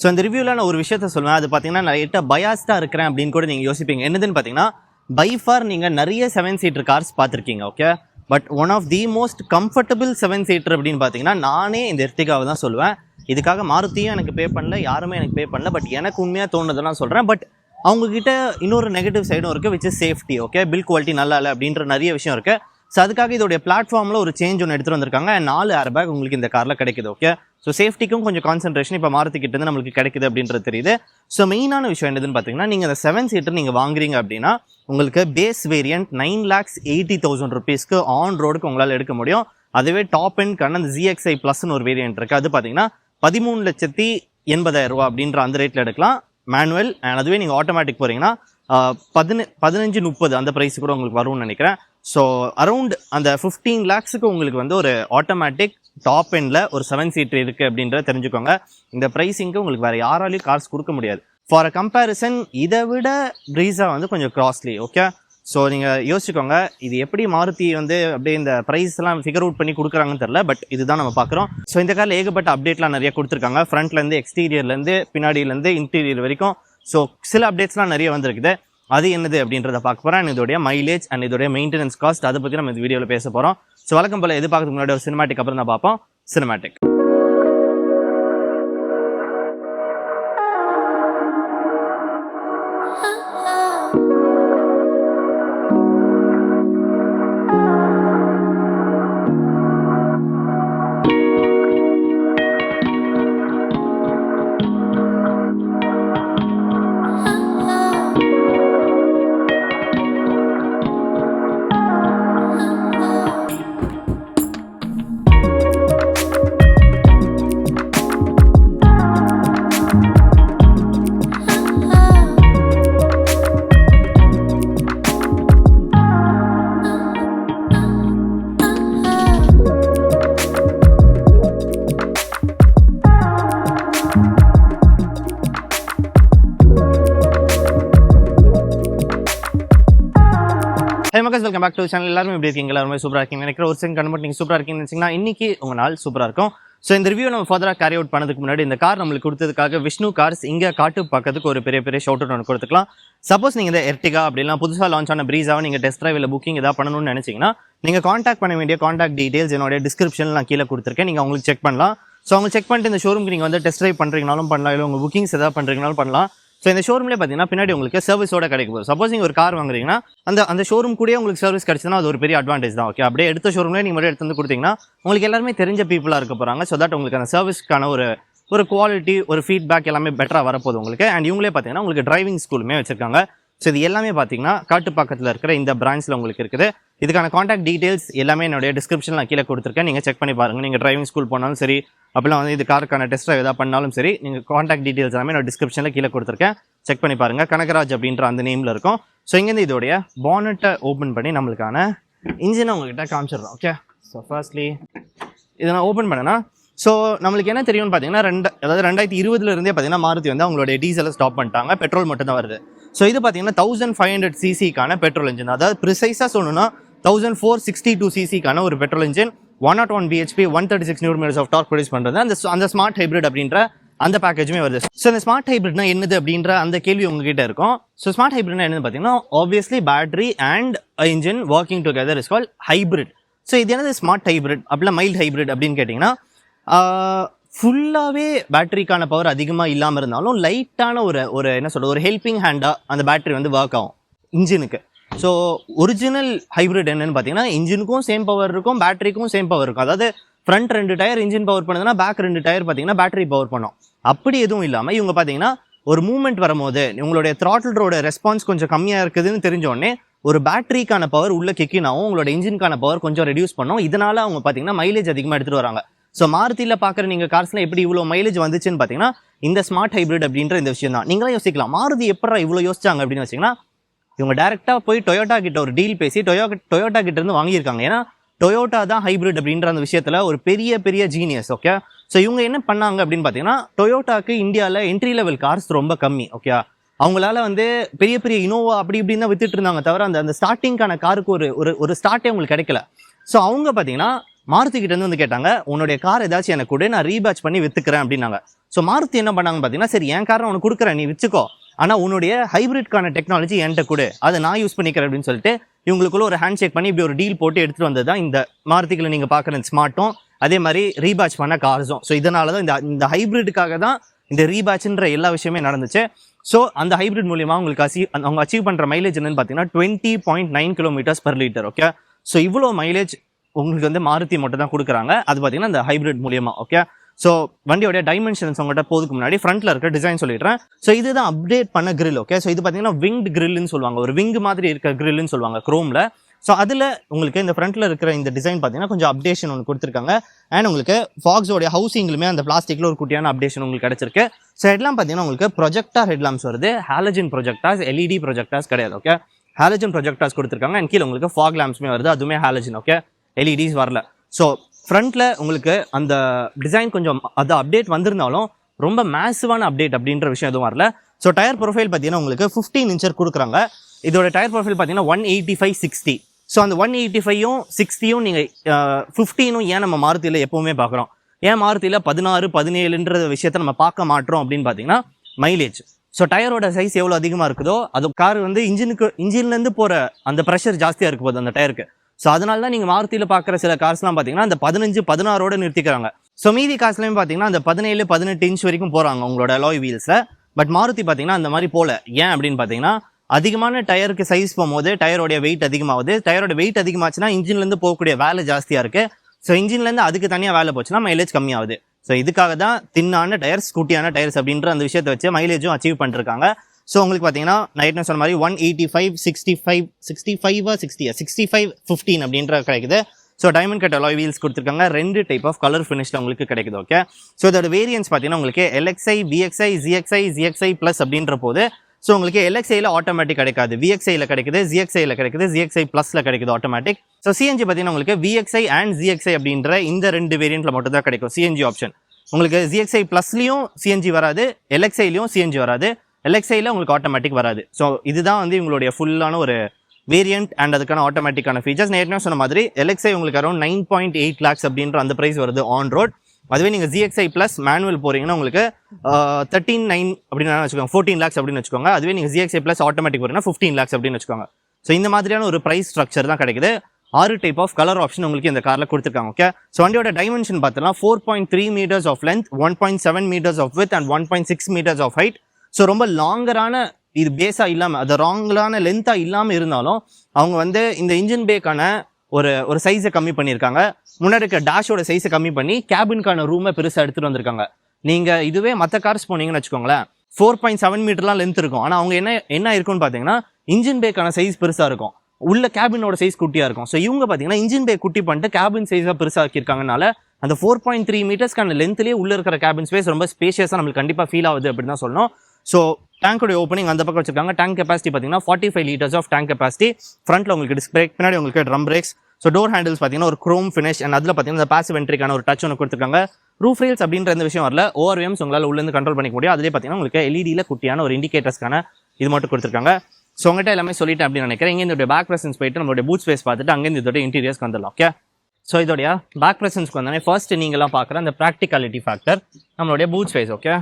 So இந்த ரிவ்யூவில் நான் ஒரு விஷயத்த சொல்லுவேன். அது பார்த்தீங்கன்னா நான் லைட்டாக பயாஸ்டாக இருக்கிறேன் அப்படின்னு கூட நீங்கள் யோசிப்பீங்க. என்னதுன்னு பார்த்தீங்கன்னா பை ஃபார் நீங்கள் நிறைய 7 சீட்டர் கார்ஸ் பார்த்துருக்கீங்க. Okay, but one of the most comfortable 7 seater அப்படின்னு பார்த்தீங்கன்னா நானே இந்த எர்டிகாவை தான் சொல்லுவேன். இதுக்காக மாருதியும் எனக்கு பே பண்ணல, யாருமே எனக்கு பே பண்ணல. பட் எனக்கு உண்மையாக தோணுதெல்லாம் சொல்கிறேன். பட் அவங்கக்கிட்ட இன்னொரு நெகட்டிவ் சைடும் இருக்குது, which is safety. Okay, bill quality நல்லா இல்லை அப்படின்ற நிறைய விஷயம் இருக்குது. ஸோ அதுக்காக இதோடைய பிளாட்ஃபார்மில் ஒரு சேஞ்ச் ஒன்று எடுத்துகிட்டு வந்திருக்காங்க. 4 ஏர்பேக் உங்களுக்கு இந்த காரில் கிடைக்குது. ஓகே, ஸோ சேஃப்டிக்கும் கொஞ்சம் கான்சன்ட்ரேஷன் இப்போ மாருதி கிட்டேருந்து நம்மளுக்கு கிடைக்குது அப்படின்றது தெரியுது. ஸோ மெயினான விஷயம் என்னதுன்னு பார்த்தீங்கன்னா நீங்கள் இந்த 7 சீட்டர் நீங்கள் வாங்குறீங்க அப்படின்னா உங்களுக்கு பேஸ் வேரியன்ட் 9,80,000 rupeesக்கு ஆன் ரோடுக்கு உங்களால் எடுக்க முடியும். அதுவே டாப் எண்ட்கான அந்த ZXi ப்ளஸ்னு ஒரு வேரியன்ட் இருக்குது. அது பார்த்தீங்கன்னா 13,80,000 அப்படின்ற அந்த ரேட்டில் எடுக்கலாம் மேனுவல். அண்ட் அதுவே நீங்கள் ஆட்டோமேட்டிக் போகிறீங்கன்னா 15-30 அந்த ப்ரைஸ் கூட உங்களுக்கு வரும்னு நினைக்கிறேன். ஸோ அரௌண்ட் அந்த 15 lakhsக்கு உங்களுக்கு வந்து ஒரு ஆட்டோமேட்டிக் டாப் எண்டில் ஒரு 7 சீட்டர் இருக்குது அப்படின்றத தெரிஞ்சுக்கோங்க. இந்த ப்ரைஸிங்க்கு உங்களுக்கு வேறு யாராலையும் கார்ஸ் கொடுக்க முடியாது. ஃபார் அ கம்பேரிசன் இதை விட ப்ரீஸா வந்து கொஞ்சம் காஸ்ட்லி. ஓகே, ஸோ நீங்கள் யோசிச்சுக்கோங்க இது எப்படி மாருதி வந்து அப்படியே இந்த ப்ரைஸ்லாம் ஃபிகர் அவுட் பண்ணி கொடுக்குறாங்கன்னு தெரில. பட் இதுதான் நம்ம பார்க்குறோம். ஸோ இந்த காரில் ஏகப்பட்ட அப்டேட்லாம் நிறைய கொடுத்துருக்காங்க. ஃப்ரண்ட்லேருந்து எக்ஸ்டீரியர்லேருந்து பின்னாடியிலேருந்து இன்டீரியர் வரைக்கும். ஸோ சில அப்டேட்ஸ்லாம் நிறைய வந்திருக்குது. அது என்னது அப்படின்றத பார்க்க போகிறேன். அண்ட் இதோடைய மைலேஜ் அண்ட் இதோடைய மெயின்டெனன்ஸ் காஸ்ட் அதை பற்றி நம்ம இந்த வீடியோவில் பேச போகிறோம். ஸோ வழக்கம் போல் எது பார்க்கறதுக்கு முன்னாடி ஒரு சினிமாட்டிக் அப்புறம் தான் பார்ப்போம். Cinematic welcome back to channel. எல்லாரும் எப்படி இருக்கீங்க? எல்லாருமே சூப்பராக இருக்கீங்க நினைக்கிற. ஒரு செகண்ட் கண்டு மட்டும் நீங்கள் சூப்பராக இருக்கீங்கன்னு நினச்சிங்கன்னா இன்னைக்கு உங்கள் நாள் சூப்பராக இருக்கும். ஸோ இந்த ரிவ்யூ நம்ம ஃபர்தராக கேரி அவுட் பண்ணதுக்கு முன்னாடி இந்த கார் நம்மளுக்கு கொடுத்ததுக்காக விஷ்ணு கார்ஸ் இங்கே காட்டு பக்கத்துக்கு ஒரு பெரிய ஷவுட் அவுட் ஒன்று கொடுத்துக்கலாம். சப்போஸ் நீங்கள் இந்த எர்டிகா அப்படிலாம் புதுசாக லான்ச் ஆன ப்ரீஸாவை நீங்கள் டெஸ்ட் ட்ரைவ் இல்லை புக்கிங் எதாவது பண்ணணும்னு நினச்சிங்கன்னா நீங்கள் காண்டாக்ட் பண்ண வேண்டிய காண்டாக்ட் டீடைல்ஸ் என்னோட டிஸ்கிரிப்ஷனில் நான் கீழே கொடுத்துருக்கேன். நீங்கள் உங்களுக்கு செக் பண்ணலாம். ஸோ அவங்க செக் பண்ணிட்டு இந்த ஷோரூமுக்கு நீங்கள் வந்து டெஸ்ட் ட்ரைவ் பண்ணுறீங்கனாலும் பண்ணலாம், இல்லை உங்கள் புக்கிங்ஸ் எதாவது பண்ணுறீங்கனாலும் பண்ணலாம். ஸோ இந்த ஷோரூம்லேயே பார்த்தீங்கன்னா பின்னாடி உங்களுக்கு சர்வீஸோட கிடைக்கும் போது சப்போஸ் நீங்கள் ஒரு கார் வாங்குறீங்கன்னா அந்த ஷோரூம் கூட உங்களுக்கு சர்வீஸ் கிடைச்சதுன்னா அது ஒரு பெரிய அட்வான்டேஜ் தான். ஓகே, அப்படியே எடுத்த ஷோரூம்லேயே நீங்கள் மட்டும் எடுத்து வந்து கொடுத்தீங்கன்னா உங்களுக்கு எல்லாருமே தெரிஞ்ச பீப்புளாக இருக்க போகிறாங்க. ஸோ தட் உங்களுக்கு அந்த சர்வீஸ்க்கான ஒரு குவாலிட்டி ஒரு ஃபீட்பேக் எல்லாமே பெட்டராக வரப்போகுது உங்களுக்கு. அண்ட் இவங்களே பார்த்தீங்கன்னா உங்களுக்கு டிரைவிங் ஸ்கூலுமே வச்சிருக்காங்க. ஸோ இது எல்லாமே பார்த்தீங்கன்னா காட்டு பக்கத்தில் இருக்கிற இந்த பிரான்ச்சில் உங்களுக்கு இருக்குது. இதுக்கான காண்டாக்ட் டீடைல்ஸ் எல்லாமே என்னுடைய டிஸ்கிரிப்ஷனில் நான் கீழே கொடுத்துருக்கேன். நீங்கள் செக் பண்ணி பாருங்கள். நீங்கள் டிரைவிங் ஸ்கூல் போனாலும் சரி, அப்படிலாம் வந்து இது காருக்கான டெஸ்ட் ட்ரைவ் எதாவது பண்ணாலும் சரி, நீங்கள் காண்டாக்ட் டீடைல்ஸ் எல்லாமே நான் டிஸ்கிரிப்ஷனில் கீழே கொடுத்துருக்கேன். செக் பண்ணி பாருங்கள். கனகராஜ் அப்படின்ற அந்த நேமில் இருக்கும். ஸோ இங்கேருந்து இதோடைய பானட்டை ஓப்பன் பண்ணி நம்மளுக்கான இன்ஜினை உங்கள்கிட்ட காமிச்சிடுறோம். ஓகே, ஸோ ஃபர்ஸ்ட்லி இதை நான் ஓப்பன் பண்ணேன்னா ஸோ நம்மளுக்கு என்ன தெரியும்னு பார்த்தீங்கன்னா 2020 பார்த்தீங்கன்னா மாருதி வந்து அவங்களுடைய டீசலை ஸ்டாப் பண்ணிட்டாங்க. பெட்ரோல் மட்டும் தான் வருது. ஸோ இது பார்த்தீங்கன்னா 1500 cc-க்கான பெட்ரோல் இன்ஜின். அதாவது ப்ரிசைஸாக சொல்லணும்னா 1462 cc-க்கான ஒரு petrol engine 101 bhp 136 Nm of torque produce பண்ணுறது அந்த ஸ்மார்ட் ஹைப்ரிட் அப்படின்ற அந்த பேக்கேஜுமே வருது. ஸோ இந்த ஸ்மார்ட் ஹைப்ரிட்னா என்னது அப்படின்ற அந்த கேள்வி உங்ககிட்ட இருக்கும். ஸோ ஸ்மார்ட் ஹைப்ரிட்னா என்னன்னு பார்த்தீங்கன்னா obviously battery and engine working together is called hybrid. So இது என்னது ஸ்மார்ட் ஹைப்ரிட் அப்படிலாம் மைல்ட் ஹைப்ரிட் அப்படின்னு கேட்டிங்கன்னா ஃபுல்லாகவே பேட்டரிக்கான பவர் அதிகமாக இல்லாமல் இருந்தாலும் லைட்டான ஒரு என்ன சொல்கிறது ஒரு ஹெல்பிங் ஹேண்டாக அந்த பேட்டரி வந்து ஒர்க் ஆகும் இன்ஜினுக்கு. ஸோ ஒரிஜினல் ஹைப்ரிட் என்னன்னு பார்த்தீங்கன்னா இன்ஜினுக்கும் சேம் பவர் இருக்கும், பேட்டரிக்கும் சேம் பவர் இருக்கும். அதாவது ஃப்ரண்ட் 2 டயர் இன்ஜின் பவர் பண்ணுதுன்னா பேக் 2 டயர் பார்த்தீங்கன்னா பேட்டரி பவர் பண்ணும். அப்படி எதுவும் இல்லாமல் இவங்க பார்த்தீங்கன்னா ஒரு மூவ்மெண்ட் வரும்போது உங்களுடைய த்ராட்டிலோட ரெஸ்பான்ஸ் கொஞ்சம் கம்மியாக இருக்குதுன்னு தெரிஞ்சோடனே ஒரு பேட்டரிக்கான பவர் உள்ள கிக்கினாவும் உங்களோட இன்ஜினுக்கான பவர் கொஞ்சம் ரெடியூஸ் பண்ணும். இதனால அவங்க பார்த்தீங்கன்னா மைலேஜ் அதிகமாக எடுத்துகிட்டு வராங்க. ஸோ மாருதியில் பார்க்குற நீங்கள் கார்ஸ்லாம் எப்படி இவ்வளோ மைலேஜ் வந்துச்சுன்னு பார்த்தீங்கன்னா இந்த ஸ்மார்ட் ஹைப்ரிட் அப்படின்ற இந்த விஷயம் தான். நீங்களும் யோசிக்கலாம் மாருதி எப்படா இவ்வளோ யோசிச்சாங்க அப்படின்னு வச்சிங்கன்னா இவங்க டேரெக்டாக போய் டொயோட்டா கிட்ட ஒரு டீல் பேசி டொயோட்டா கிட்ட இருந்து வாங்கியிருக்காங்க. ஏன்னா டொயோட்டா தான் ஹைப்ரிட் அப்படின்ற அந்த விஷயத்தில் ஒரு பெரிய ஜீனியஸ். ஓகே, ஸோ இவங்க என்ன பண்ணாங்க அப்படின்னு பார்த்தீங்கன்னா டொயோட்டாக்கு இந்தியாவில் என்ட்ரி லெவல் கார்ஸ் ரொம்ப கம்மி. ஓகே, அவங்களால வந்து பெரிய இனோவா அப்படி இப்படின்னு தான் வித்துட்டு இருந்தாங்க தவிர அந்த ஸ்டார்டிங்கான காருக்கு ஒரு ஸ்டார்ட்டே உங்களுக்கு கிடைக்கல. ஸோ அவங்க பார்த்தீங்கன்னா மாருதி கிட்ட இருந்து கேட்டாங்க, உன்னுடைய கார் ஏதாச்சும் எனக்கு கூட நான் ரீபேட்ச் பண்ணி வித்துக்கிறேன் அப்படின்னாங்க. ஸோ மாருதி என்ன பண்ணாங்க பார்த்தீங்கன்னா, சரி என் காரை உனக்கு கொடுக்குறேன், நீ வச்சுக்கோ, ஆனால் உன்னுடைய ஹைபிரிட்கான டெக்னாலஜி என்கிட்ட கூட, அதை நான் யூஸ் பண்ணிக்கிறேன் அப்படின்னு சொல்லிட்டு இவங்களுக்குள்ள ஒரு ஹேண்ட் ஷேக் பண்ணி இப்படி ஒரு டீல் போட்டு எடுத்துட்டு வந்தது தான் இந்த மாருதிகளை நீங்கள் பார்க்குற ஸ்மார்ட்டும் அதே மாதிரி ரீபேட்ச் பண்ண கார்ஸும். ஸோ இதனால தான் இந்த ஹைபிரிட்டுக்காக தான் இந்த ரீபேட்ச்ன்ற எல்லா விஷயமே நடந்துச்சு. ஸோ அந்த ஹைபிரிட் மூலியமாக உங்களுக்கு அவங்க அச்சீவ் பண்ணுற மைலேஜ் என்னன்னு பார்த்தீங்கன்னா 20.9 km/L. ஓகே, ஸோ இவ்வளோ மைலேஜ் உங்களுக்கு வந்து மாருதி மட்டும் தான் கொடுக்குறாங்க. அது பார்த்தீங்கன்னா இந்த ஹைபிரிட் மூலியமா. ஓகே, ஸோ வண்டியோட டைமென்ஷன்ஸ் உங்கள்கிட்ட போதுக்கு முன்னாடி ஃப்ரண்ட்ல இருக்க டிசைன் சொல்லிடுறேன். ஸோ இதுதான் அப்டேட் பண்ண கிரில். ஓகே, ஸோ இது பார்த்தீங்கன்னா விங்டு கிரில்னு சொல்லுவாங்க, ஒரு விங் மாதிரி இருக்க கிரில்னு சொல்லுவாங்க குரோம்ல. ஸோ அதில் உங்களுக்கு இந்த ஃப்ரண்ட்ல இருக்கிற இந்த டிசைன் பார்த்தீங்கன்னா கொஞ்சம் அப்டேஷன் ஒன்று கொடுத்துருக்காங்க. அண்ட் உங்களுக்கு ஃபாக்ஸோடைய ஹவுசிங்லுமே அந்த பிளாஸ்டிக்ல ஒரு குட்டியான அப்டேஷன் உங்களுக்கு கிடைச்சிருக்கு. ஸோ ஹெட்லாம் பார்த்தீங்கன்னா உங்களுக்கு ப்ரொஜெக்டார் ஹெட்லாம்ஸ் வருது, ஹாலஜன் ப்ரொஜெக்டார்ஸ், எல்இடி ப்ரொஜெக்டார்ஸ் கிடையாது. ஓகே, ஹாலஜன் ப்ரொஜெக்டார்ஸ் கொடுத்துருக்காங்க. அண்ட் கீழே உங்களுக்கு ஃபாக் லேம்ப்ஸுமே வருது, அதுவுமே ஹாலஜன். ஓகே, எல்இடிஸ் வரல. ஸோ ஃப்ரண்ட்ல உங்களுக்கு அந்த டிசைன் கொஞ்சம் அது அப்டேட் வந்திருந்தாலும் ரொம்ப மேசிவான அப்டேட் அப்படின்ற விஷயம் எதுவும் வரல. ஸோ டயர் ப்ரொஃபைல் பார்த்தீங்கன்னா உங்களுக்கு 15 இன்ச்சர் கொடுக்குறாங்க. இதோட டயர் ப்ரொஃபைல் பார்த்தீங்கன்னா 185/60. ஸோ அந்த 185யும் 60யும் நீங்கள் 15ம் ஏன் நம்ம மாருதியில் எப்போவுமே பார்க்குறோம், ஏன் மாருதியில் 16, 17ன்ற விஷயத்த நம்ம பார்க்க மாட்டோம் அப்படின்னு பார்த்தீங்கன்னா மைலேஜ். ஸோ டயரோட சைஸ் எவ்வளோ அதிகமாக இருக்குதோ அது கார் வந்து இன்ஜின்லேருந்து போகிற அந்த ப்ரெஷர் ஜாஸ்தியாக இருக்கும் போது அந்த டயருக்கு. ஸோ அதனால தான் நீங்கள் மாருதியில் பார்க்குற சில கார்ஸ்லாம் பார்த்தீங்கன்னா அந்த 15, 16ஓட நிறுத்திக்கிறாங்க. ஸோ மீதி கார்ஸ்லையும் பார்த்தீங்கன்னா அந்த 17, 18 இன்ச் வரைக்கும் போகிறாங்க உங்களோட அலாய் வீல்ஸில். பட் மாருதி பார்த்தீங்கன்னா அந்த மாதிரி போல. ஏன் அப்படின்னு பார்த்தீங்கன்னா அதிகமான டயருக்கு சைஸ் போகும்போது டயரோடைய வெயிட் அதிகமாகுது. டயரோட வெயிட் அதிகமாச்சுன்னா இன்ஜின்லேருந்து போகக்கூடிய வேலை ஜாஸ்தியாக இருக்குது. ஸோ இன்ஜின்லேருந்து அதுக்கு தனியாக வேலை போச்சுன்னா மைலேஜ் கம்மியாகுது. ஸோ இதுக்காக தான் தின்னான டயர்ஸ், ஸ்கூட்டியான டயர்ஸ் அப்படின்ற அந்த விஷயத்தை வச்சு மைலேஜும் அச்சீவ் பண்ணிருக்காங்க. ஸோ உங்களுக்கு பார்த்தீங்கன்னா நான் என்ன சொன்ன மாதிரி 185/65 அப்படின்ற கிடைக்குது. So diamond cut alloy wheels கொடுத்துருக்காங்க. 2 டைப் ஆஃப் கலர் ஃபினிஷ்ல உங்களுக்கு கிடைக்குது. ஓகே, ஸோ இதோட வேரியன்ஸ் பார்த்தீங்கன்னா உங்களுக்கு LXi, VXi, ZXi Plus அப்படின்ற போது ஸோ உங்களுக்கு LXiல ஆட்டோமேட்டிக் கிடைக்காது, VXiல கிடைக்குது, ZXiல கிடைக்குது, ZXi Plusல கிடைக்குது ஆட்டோமேட்டிக். ஸோ சிஎன்ஜி பார்த்தீங்கன்னா உங்களுக்கு VXi அண்ட் ZXi அப்படின்ற இந்த 2 வேரியன்ட்ல மட்டும் தான் கிடைக்கும் சிஎன்ஜி ஆப்ஷன். உங்களுக்கு ZXi Plusலையும் சிஎன்ஜி வராது, LXiலையும் சிஎன்ஜி வராது, LXiல உங்களுக்கு ஆட்டோமேட்டிக் வராது. ஸோ இதுதான் வந்து உங்களுடைய ஃபுல்லான ஒரு வேரியன்ட் அண்ட் அதுக்கான ஆட்டோமேட்டிக்கான ஃபீச்சர்ஸ். நான் ஏற்கனவே சொன்ன மாதிரி LXi உங்களுக்கு அரௌண்ட் 9.8 lakhs அப்படின்ற அந்த ப்ரைஸ் வருது ஆன் ரோட். அதுவே நீங்கள் ZXi Plus மேனுவல் போறீங்கன்னா உங்களுக்கு 13.9 அப்படின்னு வச்சுக்கோங்க, 14 lakhs அப்படின்னு வச்சுக்கோங்க. அதுவே நீங்கள் ZXi Plus ஆட்டோமேட்டிக் போறீங்கன்னா 15 lakhs அப்படின்னு வச்சுக்கோங்க. ஸோ இந்த மாதிரியான ஒரு ப்ரைஸ் ஸ்ட்ரக்சர் தான் கிடைக்குது. 6 டைப் ஆஃப் கலர் ஆப்ஷன் உங்களுக்கு இந்த கார்ல கொடுத்துருக்காங்க. ஓகே, ஸோ வண்டியோட டைமென்ஷன் பார்த்தோம்னா 4.3 meters of length, 1.7 meters of width and 1.6 meters of height. So ரொம்ப லாங்கரான இது பேஸாக இல்லாமல் அது ராங்கரான லென்த்தாக இல்லாமல் இருந்தாலும் அவங்க வந்து இந்த இன்ஜின் பேக்கான ஒரு சைஸை கம்மி பண்ணியிருக்காங்க. முன்னாடி இருக்க டேஷோட சைஸை கம்மி பண்ணி கேபின்கான ரூமை பெருசாக எடுத்துகிட்டு வந்திருக்காங்க. நீங்கள் இதுவே மற்ற கார்ஸ் போனீங்கன்னு வச்சுக்கோங்களேன் 4.7 மீட்டர்லாம் லென்த் இருக்கும். ஆனால் அவங்க என்ன இருக்குன்னு பார்த்தீங்கன்னா இன்ஜின் பேக்கான சைஸ் பெருசாக இருக்கும், உள்ள கேபினோட சைஸ் குட்டியாக இருக்கும். ஸோ இவங்க பார்த்தீங்கன்னா இன்ஜின் பேக் குட்டி பண்ணிட்டு கேபின் சைஸாக பெருசாக ஆக்கியிருக்காங்கனால அந்த 4.3 மீட்டர்ஸ்க்கான லென்த்லேயே உள்ள இருக்கிற கேபின் ஸ்பேஸ் ரொம்ப ஸ்பேஷியஸாக நம்மளுக்கு கண்டிப்பாக ஃபீல் ஆகுது அப்படின்னு தான் சொல்லணும். ஸோ டேங்கோடைய ஓப்பனிங் அந்த பக்கம் வச்சிருக்காங்க. டேங்க் கெப்பாசிட்டி பார்த்தீங்கன்னா 45 liters ஆஃப் டேங்க் கெப்பாசிட்டி. ஃப்ரண்ட்ல உங்களுக்கு டிஸ்க் பிரேக், பின்னாடி உங்களுக்கு drum breaks. So door handles பார்த்தீங்கன்னா ஒரு குரோம் ஃபினிஷ் அண்ட் அதில் பார்த்தீங்கன்னா இந்த பாசிவ் என்ட்ரிக்கான ஒரு டச் ஒன்று கொடுத்துருக்காங்க. ரூஃப் ரீல்ஸ் அப்படின்ற இந்த விஷயம் வரல, ORVMs உங்களால் உள்ளேருந்து கண்ட்ரோல் பண்ணிக்க முடியும். அதிலே பார்த்தீங்கன்னா உங்களுக்கு எல்இடியில் குட்டியான ஒரு இண்டிகேட்டர்ஸ்க்கான இது மட்டும் கொடுத்துருக்காங்க. ஸோ உங்கள்கிட்ட எல்லாமே சொல்லிட்டேன் அப்படின்னு நினைக்கிறேன். இங்கே இந்த பேக் பிரசன்ஸ் போயிட்டு நம்மளுடைய பூட் ஸ்பேஸ் பார்த்துட்டு அங்கேருந்து இதோட இன்டீரியர்ஸ்க்கு வந்துடலாம். ஓகே, ஸோ இதோடைய பேக் பிரசன்ஸ்க்கு வந்தோடனே ஃபர்ஸ்ட் நீங்களாம் பார்க்குற அந்த ப்ராக்டிகாலிட்டி ஃபேக்டர் நம்மளுடைய பூட் ஸ்பேஸ். ஓகே,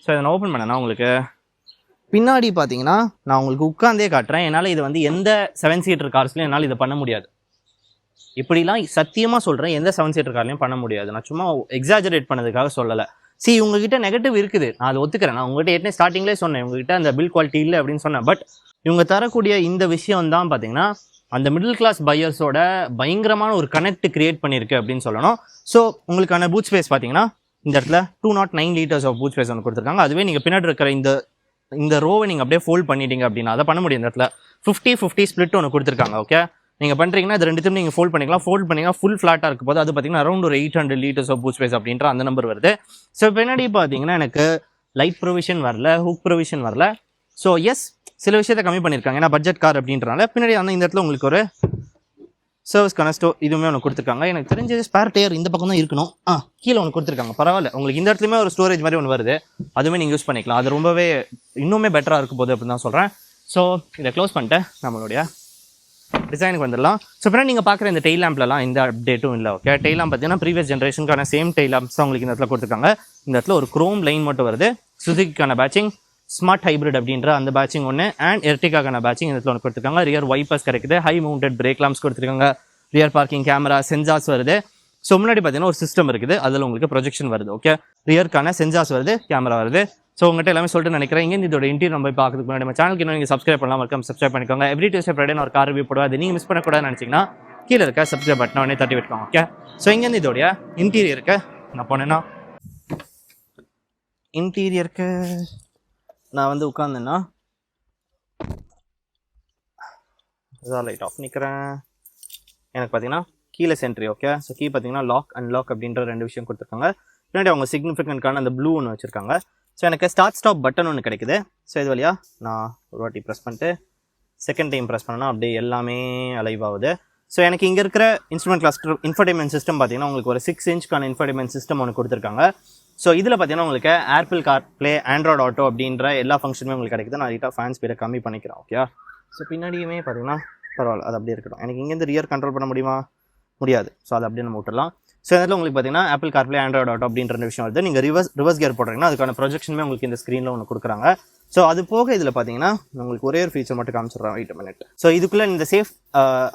ஸோ இதை நான் ஓப்பன் பண்ணேன்னா உங்களுக்கு பின்னாடி பார்த்தீங்கன்னா நான் உங்களுக்கு உட்காந்தே காட்டுறேன். என்னால் இது வந்து எந்த 7 seater கார்ஸ்லையும் என்னால் இதை பண்ண முடியாது. இப்படிலாம் சத்தியமாக சொல்கிறேன், எந்த 7 seater கார்லையும் பண்ண முடியாது. நான் சும்மா எக்ஸாஜரேட் பண்ணதுக்காக சொல்லலை. உங்ககிட்ட நெகட்டிவ் இருக்குது, நான் அதை ஒத்துக்கிறேன். நான் உங்ககிட்ட ஏற்கனவே ஸ்டார்டிங்லேயே சொன்னேன் உங்ககிட்ட அந்த பில் குவாலிட்டி இல்லை அப்படின்னு சொன்னேன். பட் இவங்க தரக்கூடிய இந்த விஷயம் தான் பார்த்தீங்கன்னா அந்த மிடில் கிளாஸ் பையர்ஸோட பயங்கரமான ஒரு கனெக்ட் கிரியேட் பண்ணியிருக்கு அப்படின்னு சொல்லணும். ஸோ உங்களுக்கான பூட் ஸ்பேஸ் பார்த்தீங்கன்னா இந்த இடத்துல 209 liters ஆஃப் பூட் ஸ்பேஸ் ஒன்று கொடுத்துருக்காங்க. அதுவே நீங்கள் பின்னாடி இருக்கிற இந்த ரோவை நீங்கள் அப்படியே ஃபோல்ட் பண்ணிட்டீங்க அப்படின்னா அதை பண்ண முடியும். இந்த இடத்துல 50-50 ஸ்பிளிட் ஒன்று கொடுத்துருக்காங்க. ஓகே, நீங்கள் பண்ணுறீங்கன்னா இது ரெண்டுத்தையும் நீங்கள் ஃபோல்ட் பண்ணிக்கலாம். ஃபோல்ட் பண்ணிங்கன்னா ஃபுல் ஃப்ளாட்டாக இருக்கும் போது அது பார்த்தீங்கன்னா அரௌண்ட் ஒரு 800 liters ஆஃப் பூட் ஸ்பேஸ் அப்படின்ற அந்த நம்பர் வருது. ஸோ பின்னாடி பார்த்தீங்கன்னா எனக்கு லைட் ப்ரொவிஷன் வரல, ஹூக் ப்ரொவிஷன் வரல. ஸோ எஸ், சில விஷயத்தை கம்மி பண்ணியிருக்காங்க ஏன்னா பட்ஜெட் கார் அப்படின்றனால. பின்னாடி அந்த இந்த இடத்துல உங்களுக்கு ஒரு சர்வீஸ்க்கான இதுவுமே ஒன்று கொடுத்துருக்காங்க. எனக்கு தெரிஞ்ச ஸ்பேர் டயர் இந்த பக்கம் தான் இருக்கணும். கீழே ஒன்று கொடுத்துருக்காங்க, பரவாயில்ல. உங்களுக்கு இந்த இடத்துலையுமே ஒரு ஸ்டோரேஜ் மாதிரி ஒன்று வருது, அதுவுமே நீங்கள் யூஸ் பண்ணிக்கலாம். அது ரொம்பவே இன்னுமே பெட்டராக இருக்கும் போது அப்படின்னு தான் சொல்கிறேன். ஸோ இதை க்ளோஸ் பண்ணிட்டு நம்மளுடைய டிசைனுக்கு வந்துடலாம். ஸோ இப்போ நீங்கள் பார்க்குற இந்த டெய்ல் லேம்ப்லலாம் எந்த அப்டேட்டும் இல்லை. ஓகே, டெய்ல் லேம்ப் பார்த்தீங்கன்னா ப்ரீவியஸ் ஜென்ரேஷனுக்கான சேம் டெய்ல் லேம்ப்ஸ் தான் உங்களுக்கு இந்த இடத்துல கொடுத்துருக்காங்க. இந்த இடத்துல ஒரு குரோம் லைன் மட்டும் வருது. சுசுகிக்கான பேட்சிங், ஸ்மார்ட் ஹைப்ரிட் அப்படின்ற அந்த பேட்சிங் ஒன்று, அண்ட் எர்டிகாக்கான பேட்சிங் இந்த இடத்துல ஒன்று கொடுத்துருக்காங்க. ரியர் வைப்பர்ஸ் கிடைக்குது, ஹை மவுண்டட் பிரேக் லாம்ப்ஸ் கொடுத்துருக்காங்க, ரியர் பார்க்கிங் கேமரா, சென்சார்ஸ் வருது. ஸோ முன்னாடி பார்த்தீங்கன்னா ஒரு சிஸ்டம் இருக்குது, அதில் உங்களுக்கு ப்ரொஜெக்ஷன் வருது. ஓகே, ரியருக்கான சென்சார்ஸ் வருது, கேமரா வருது. ஸோ உங்கள்கிட்ட எல்லாமே சொல்லிட்டு நினைக்கிறேன். இங்கே இதோட இன்டீரியர் நம்ம பார்க்கறதுக்கு முன்னாடி நம்ம சேனலுக்கு இன்னும் நீங்கள் சப்ஸ்கிரைப் பண்ணலாம், மறக்காம சப்ஸ்கிரைப் பண்ணிக்கோங்க. எவ்ரி டியூஸ்டே ஃப்ரைடே ஒரு கார் ரிவ்யூ போடுவோம், அது நீங்கள் மிஸ் பண்ணக்கூடாதுன்னு நினச்சிங்கன்னா கீழே இருக்க சப்ஸ்கிரைப் பட்டனை உடனே தட்டி விட்டுக்கோங்க. ஓகே, ஸோ இங்கேருந்து இதோடைய இன்டீரியருக்கு நான் போனேன்னா, இன்டீரியருக்கு நான் வந்து உட்காந்தேன்னா லைட் ஆஃப் நிற்கிறேன். எனக்கு பார்த்தீங்கன்னா கீழே சென்ட்ரி. ஓகே, ஸோ கீ பார்த்தீங்கன்னா லாக் அன்லாக் அப்படின்ற 2 விஷயம் கொடுத்துருக்காங்க. பின்னாடி அவங்க சிக்னிஃபிகண்ட்கான அந்த ப்ளூ ஒன்று வச்சுருக்காங்க. ஸோ எனக்கு ஸ்டார்ட் ஸ்டாப் பட்டன் ஒன்று கிடைக்குது. ஸோ இது வழியாக நான் ஒரு வாட்டி ப்ரெஸ் பண்ணிட்டு செகண்ட் டைம் ப்ரெஸ் பண்ணேன்னா அப்படியே எல்லாமே அலைவ் ஆகுது. ஸோ எனக்கு இங்கே இருக்கிற இன்ஸ்ட்ருமெண்ட் கிளஸ்டர் இன்ஃபர்டைன்மெண்ட் சிஸ்டம் பார்த்தீங்கன்னா உங்களுக்கு ஒரு 6 இன்ச்சுக்கான இன்ஃபர்டைன்மெண்ட் சிஸ்டம் ஒன்று கொடுத்துருக்காங்க. ஸோ இதில் பார்த்தீங்கன்னா உங்களுக்கு ஆப்பிள் கார்ப்ளே, ஆண்ட்ராய்டு ஆட்டோ அப்படின்ற எல்லா ஃபங்க்ஷனுமே உங்களுக்கு கிடைக்குது. நான் லைட்டாக ஃபேன் ஸ்பீடை கம்மி பண்ணிக்கிறேன். ஓகே, ஸோ பின்னாடியுமே பார்த்தீங்கன்னா பரவாயில்ல, அது அப்படியே இருக்கட்டும். எனக்கு இங்கேருந்து ரியர் கண்ட்ரோல் பண்ண முடியாது. ஸோ அதை அப்படியே நம்ம விட்டுடலாம். ஸோ இதில் உங்களுக்கு பார்த்தீங்கன்னா ஆப்பிள் கார்ப்ளே, ஆண்ட்ராய்டு ஆட்டோ அப்படின்ற விஷயம் வருது. நீங்கள் ரிவர்ஸ் கியர் போடுறீங்கன்னா அதுக்கான ப்ரொஜெக்ஷனுமே உங்களுக்கு இந்த ஸ்க்ரீனில் ஒன்று கொடுக்குறாங்க. ஸோ அது போக இதில் பார்த்தீங்கன்னா உங்களுக்கு ஒரே ஒரு ஃபீச்சர் மட்டும் காமிச்சிடுறேன். Wait minute. ஸோ இதுக்குள்ளே இந்த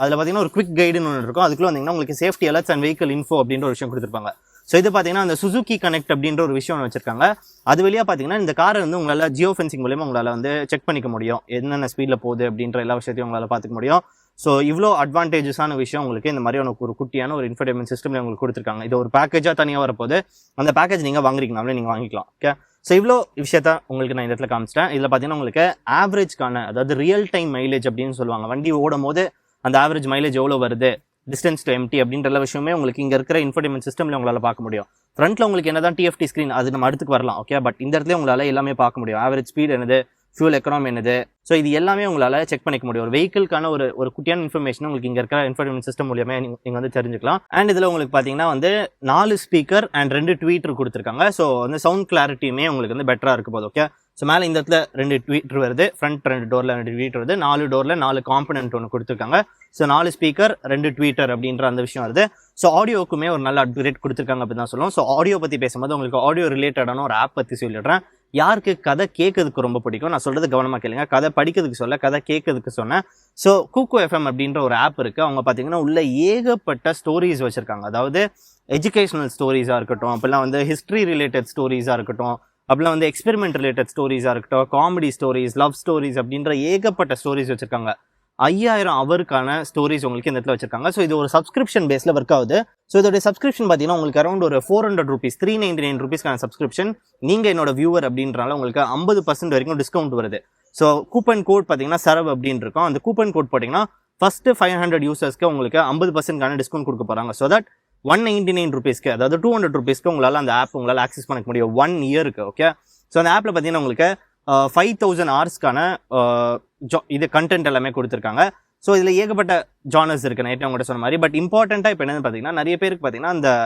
அதில் பார்த்தீங்கன்னா ஒரு குவிக் கைடுன்னு ஒன்று இருக்கும். அதுக்குள்ளே வந்தீங்கன்னா உங்களுக்கு safety alerts and vehicle info அப்படின்ற ஒரு விஷயம் கொடுத்துருப்பாங்க. ஸோ இது பார்த்தீங்கன்னா அந்த சுசுகி கனெக்ட் அப்படின்ற ஒரு விஷயம் ஒன்று வச்சிருக்காங்க. அது வழியாக பார்த்தீங்கன்னா இந்த காரை வந்து உங்களால் ஜியோ ஃபென்சிங் மூலியமாக உங்களால் வந்து செக் பண்ணிக்க முடியும், என்னென்ன ஸ்பீடில் போகுது அப்படின்ற எல்லா விஷயத்தையும் உங்களால் பார்த்துக்க முடியும். ஸோ இவ்வளோ அட்வான்டேஜஸான விஷயம் உங்களுக்கு இந்த மாதிரியான ஒரு குட்டியான ஒரு இன்ஃபர்டைன்மெண்ட் சிஸ்டம் உங்களுக்கு கொடுத்துருக்காங்க. இது ஒரு பேக்கேஜாக தனியாக வரப்போது. அந்த பேக்கேஜ் நீங்கள் வாங்குறீங்கனாலே நீங்கள் வாங்கிக்கலாம். ஓகே, ஸோ இவ்வளோ விஷயத்த உங்களுக்கு நான் இந்த இடத்துல காமிச்சிட்டேன். இதில் பார்த்தீங்கன்னா உங்களுக்கு ஆவரேஜ்க்கான, அதாவது ரியல் டைம் மைலேஜ் அப்படின்னு சொல்லுவாங்க. வண்டி ஓடும் போது அந்த ஆவரேஜ் மைலேஜ் எவ்வளோ வருது, டிஸ்டன்ஸ் டு எம்டி அப்படின்ற எல்லா விஷயமே உங்களுக்கு இங்கே இருக்கிற இன்ஃபர்டைன்மெண்ட் சிஸ்டமில் உங்களால் பார்க்க முடியும். ஃப்ரண்ட்டில் உங்களுக்கு என்ன தான் டிஎஃப்டி ஸ்க்ரீன், அது நம்ம அடுத்துக்கு வரலாம். ஓகே, பட் இந்த இடத்துல உங்களால் எல்லாமே பார்க்க முடியும். ஆவரேஜ் ஸ்பீட் என்னது, ஃபியூல் எக்கனாமி என்னது, ஸோ இது எல்லாமே உங்களால் செக் பண்ணிக்க முடியும். ஒரு வெஹிக்கிள்கான ஒரு குட்டியான இன்ஃபர்மேஷன் உங்களுக்கு இங்கே இருக்கிற இன்ஃபர்டைன்மெண்ட் சிஸ்டம் மூலியமாக நீங்கள் வந்து தெரிஞ்சுக்கலாம். அண்ட் இதில் உங்களுக்கு பார்த்தீங்கன்னா வந்து 4 ஸ்பீக்கர் அண்ட் 2 ட்வீட்டர் கொடுத்துருக்காங்க. ஸோ வந்து சவுண்ட் கிளாரிட்டியுமே உங்களுக்கு வந்து பெட்டராக இருக்க போது. ஓகே, ஸோ மேலே இந்த இடத்துல 2 ட்வீட்டர் வருது, ஃப்ரண்ட் 2 டோரில் 2 ட்வீட்டர் வருது, 4 டோரில் 4 காம்பனன்ட் ஒன்று கொடுத்துருக்காங்க. ஸோ 4 ஸ்பீக்கர் 2 ட்வீட்டர் அப்படின்ற அந்த விஷயம் வருது. ஸோ ஆடியோக்குமே ஒரு நல்ல அப்கிரேட் கொடுத்துருக்காங்க அப்படி தான் சொல்லுவோம். ஸோ ஆடியோ பற்றி பேசும்போது உங்களுக்கு ஆடியோ ரிலேட்டடான ஒரு ஆப் பற்றி சொல்லிடுறேன். யாருக்கு கதை கேட்கறதுக்கு ரொம்ப பிடிக்கும், நான் சொல்றது கவனமாக கேளுங்க. கதை படிக்கிறதுக்கு சொல்ல, கதை கேட்கறதுக்கு சொன்னேன். ஸோ கூக்கோ எஃப்எம் அப்படின்ற ஒரு ஆப் இருக்கு. அவங்க பார்த்தீங்கன்னா உள்ள ஏகப்பட்ட ஸ்டோரிஸ் வச்சிருக்காங்க. அதாவது எஜுகேஷனல் ஸ்டோரிஸாக இருக்கட்டும், அப்பெல்லாம் வந்து ஹிஸ்ட்ரி ரிலேட்டட் ஸ்டோரிஸாக இருக்கட்டும், அப்படிலாம் வந்து எக்ஸ்பெரிமெண்ட் ரிலேட்டட் ஸ்டோரிஸாக இருக்கட்டும், காமெடி ஸ்டோரிஸ், லவ் ஸ்டோரிஸ் அப்படின்ற ஏகப்பட்ட ஸ்டோரிஸ் வச்சிருக்காங்க. 5000 அவருக்கான ஸ்டோரிஸ் உங்களுக்கு இந்த இடத்துல வச்சிருக்காங்க. ஸோ இது ஒரு சப்ஸ்கிரிப்ஷன் பேஸில் ஒர்க் ஆகுது. ஸோ இதோட சப்ஸ்கிரிப்ஷன் பார்த்தீங்கன்னா உங்களுக்கு அரௌண்ட் ஒரு 400 rupees, 399 rupeesக்கான சப்ஸ்கிரிப்ஷன். நீங்கள் என்னோட வியூவர் அப்படின்றனால உங்களுக்கு 50% வரைக்கும் டிஸ்கவுண்ட் வருது. ஸோ கூப்பன் கோட் பார்த்தீங்கன்னா சரவ் அப்படின்னு இருக்கும். அந்த கூப்பன் கோட் போட்டிங்கன்னா ஃபர்ஸ்ட் 500 யூசர்ஸ்க்கு உங்களுக்கு 50%க்கான டிஸ்கவுண்ட் கொடுக்க போகிறாங்க. ஸோ தட் 199 rupeesக்கு, அதாவது 200 rupeesக்கு உங்களால் அந்த ஆப் உங்களால் ஆக்சஸ் பண்ணிக்க முடியும் 1 இயருக்கு. ஓகே, ஸோ அந்த ஆப்பில் பார்த்தீங்கன்னா உங்களுக்கு 5000 ஹவர்ஸ்க்கான இது கண்டென்ட் எல்லாமே கொடுத்துருக்காங்க. ஸோ இதில் ஏகப்பட்ட ஜானர்ஸ் இருக்குது, நைட்டு அவங்கள்ட்ட சொன்ன மாதிரி. பட் இம்பார்ட்டண்ட்டாக இப்போ என்னென்னு பார்த்தீங்கன்னா, நிறைய பேருக்கு பார்த்தீங்கன்னா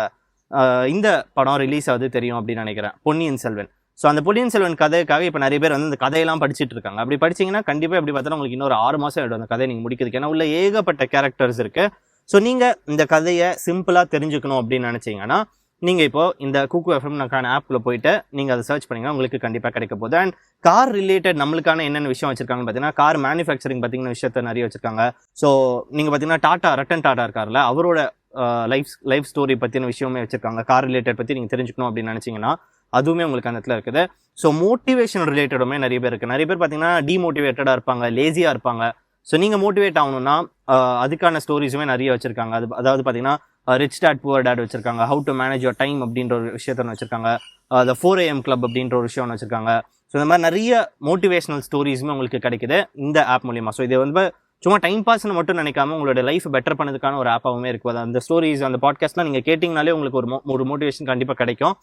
இந்த படம் ரிலீஸ் ஆகுது தெரியும் அப்படின்னு நினைக்கிறேன், பொன்னியின் செல்வன். ஸோ அந்த பொன்னியின் செல்வன் கதைக்காக இப்போ நிறைய பேர் வந்து இந்த கதையெல்லாம் படிச்சுட்டு இருக்காங்க. அப்படி படிச்சிங்கன்னா கண்டிப்பாக எப்படி பார்த்தாலும் உங்களுக்கு இன்னொரு 6 மாதம் ஆகிடும் அந்த கதையை நீங்கள் முடிக்கிறதுக்கு. ஏன்னா உள்ள ஏகப்பட்ட கேரக்டர்ஸ் இருக்குது. ஸோ நீங்கள் இந்த கதையை சிம்பிளாக தெரிஞ்சுக்கணும் அப்படின்னு நினச்சிங்கன்னா நீங்கள் இப்போ இந்த கூக்கோ எஃப்எம்க்கான ஆப்பில் போயிட்டு நீங்கள் அதை சர்ச் பண்ணிங்கன்னா உங்களுக்கு கண்டிப்பாக கிடைக்க போகுது. அண்ட் கார் ரிலேட்டட் நம்மளுக்கான என்னென்ன விஷயம் வச்சிருக்காங்கன்னு பார்த்தீங்கன்னா, கார் மேனுஃபேக்சரிங் பார்த்தீங்கன்னா விஷயத்த நிறைய வச்சிருக்காங்க. ஸோ நீங்கள் பார்த்தீங்கன்னா ரட்டன் டாடா இருக்கார்ல, அவரோட லைஃப் ஸ்டோரி பற்றின விஷயமே வச்சிருக்காங்க. கார் ரிலேட்டட் பற்றி நீங்கள் தெரிஞ்சுக்கணும் அப்படின்னு நினச்சிங்கன்னா அதுவுமே உங்களுக்கு அந்த இடத்துல இருக்குது. ஸோ மோட்டிவேஷன் ரிலேட்டடுமே நிறைய பேர் இருக்குது. நிறைய பேர் பார்த்தீங்கன்னா டிமோட்டிவேட்டடாக இருப்பாங்க, லேசியாக இருப்பாங்க. ஸோ நீங்கள் மோட்டிவேட் ஆகணும்னா அதுக்கான ஸ்டோரிஸுமே நிறைய வச்சிருக்காங்க. அதாவது பார்த்தீங்கன்னா ரிச் டேட் புவர் டேட் வச்சிருக்காங்க, how to manage your time அப்படின்ற ஒரு விஷயத்த வச்சிருக்காங்க, the 4 AM கிளப் அப்படின்ற ஒரு விஷயம் வச்சிருக்காங்க. ஸோ இந்த மாதிரி நிறைய மோட்டிவேஷனல் ஸ்டோரிஸுமே உங்களுக்கு கிடைக்குது இந்த ஆப் மூலியமா. ஸோ இது வந்து சும்மா டைம் பாஸ்ன்னு மட்டும் நினைக்காம உங்களோட லைஃப் பெட்டர் பண்ணதுக்கான ஒரு ஆப்பாகவுமே இருக்குது. அந்த ஸ்டோரிஸ், அந்த பாட்காஸ்ட்லாம் நீங்கள் கேட்டிங்கனாலே உங்களுக்கு ஒரு மோட்டிவேஷன் கண்டிப்பாக கிடைக்கும்.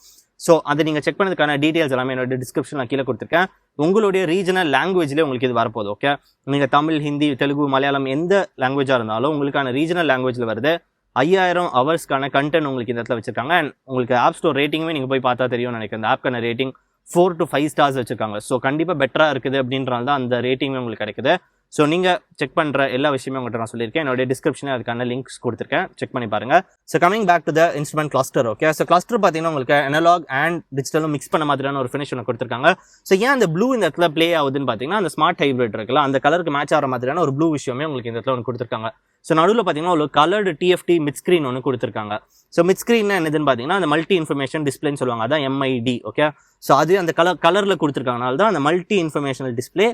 ஸோ அதை நீங்கள் செக் பண்ணதுக்கான டீட்டெயில்ஸ் எல்லாமே என்னோட டிஸ்கிரிப்ஷன் நான் கீழே கொடுத்துருக்கேன். உங்களுடைய ரீஜனல் லாங்குவேஜ்லேயே உங்களுக்கு இது வரப்போகுது. ஓகே, நீங்கள் தமிழ், ஹிந்தி, தெலுங்கு, மலையாளம் எந்த லாங்குவேஜாக இருந்தாலும் உங்களுக்கான ரீஜனல் லாங்குவேஜில் வருது. 5000 ஹவர்ஸ்க்கான கண்டென்ட் உங்களுக்கு இந்த இடத்துல வச்சிருக்காங்க. அண்ட் உங்களுக்கு ஆப் ஸ்டோர் ரேட்டிங்குமே நீங்கள் போய் பார்த்தா தெரியும்னு நினைக்கிறேன். அந்த ஆப்க்கான ரேட்டிங் 4 to 5 stars வச்சிருக்காங்க. ஸோ கண்டிப்பாக பெட்டராக இருக்குது அப்படின்றனால தான் அந்த ரேட்டிங்குமே உங்களுக்கு கிடைக்குது. ஸோ நீங்கள் செக் பண்ணுற எல்லா விஷயமே உங்கள்கிட்ட நான் சொல்லியிருக்கேன். என்னோட டிஸ்கிரிப்ஷனில் அதுக்கான லிங்க்ஸ் கொடுத்துருக்கேன், செக் பண்ணி பாருங்கள். So coming back to the instrument cluster. Okay, so cluster பார்த்தீங்கன்னா உங்களுக்கு அனலாக் அண்ட் டிஜிட்டலும் மிக்ஸ் பண்ண மாதிரியான ஒரு ஃபினிஷ் ஒன்று கொடுத்துருக்காங்க. ஸோ ஏன் அந்த ப்ளூ இந்த இடத்துல ப்ளே ஆகுதுன்னு பார்த்தீங்கன்னா அந்த ஸ்மார்ட் ஹைப்ரிட் இருக்குல்ல, அந்த கலருக்கு மேட்ச் ஆகிற மாதிரியான ஒரு ப்ளூ விஷயமே உங்களுக்கு இந்த இடத்துல ஒன்று கொடுத்துருக்காங்க. ஸோ நடுவில் பார்த்தீங்கன்னா ஒரு கலர்டு டிஎஃப்டி மிட் ஸ்க்ரீன் ஒன்று கொடுத்துருக்காங்க. ஸோ மிட் ஸ்க்ரீன் என்னதுன்னு பார்த்தீங்கன்னா அந்த மல்டி இன்ஃபர்மேஷன் டிஸ்பிளேன்னு சொல்லுவாங்க, அதான் எம்ஐடி. ஓகே, ஸோ அது அந்த கலரில் கொடுத்துருக்காங்கனால தான் அந்த multi informational display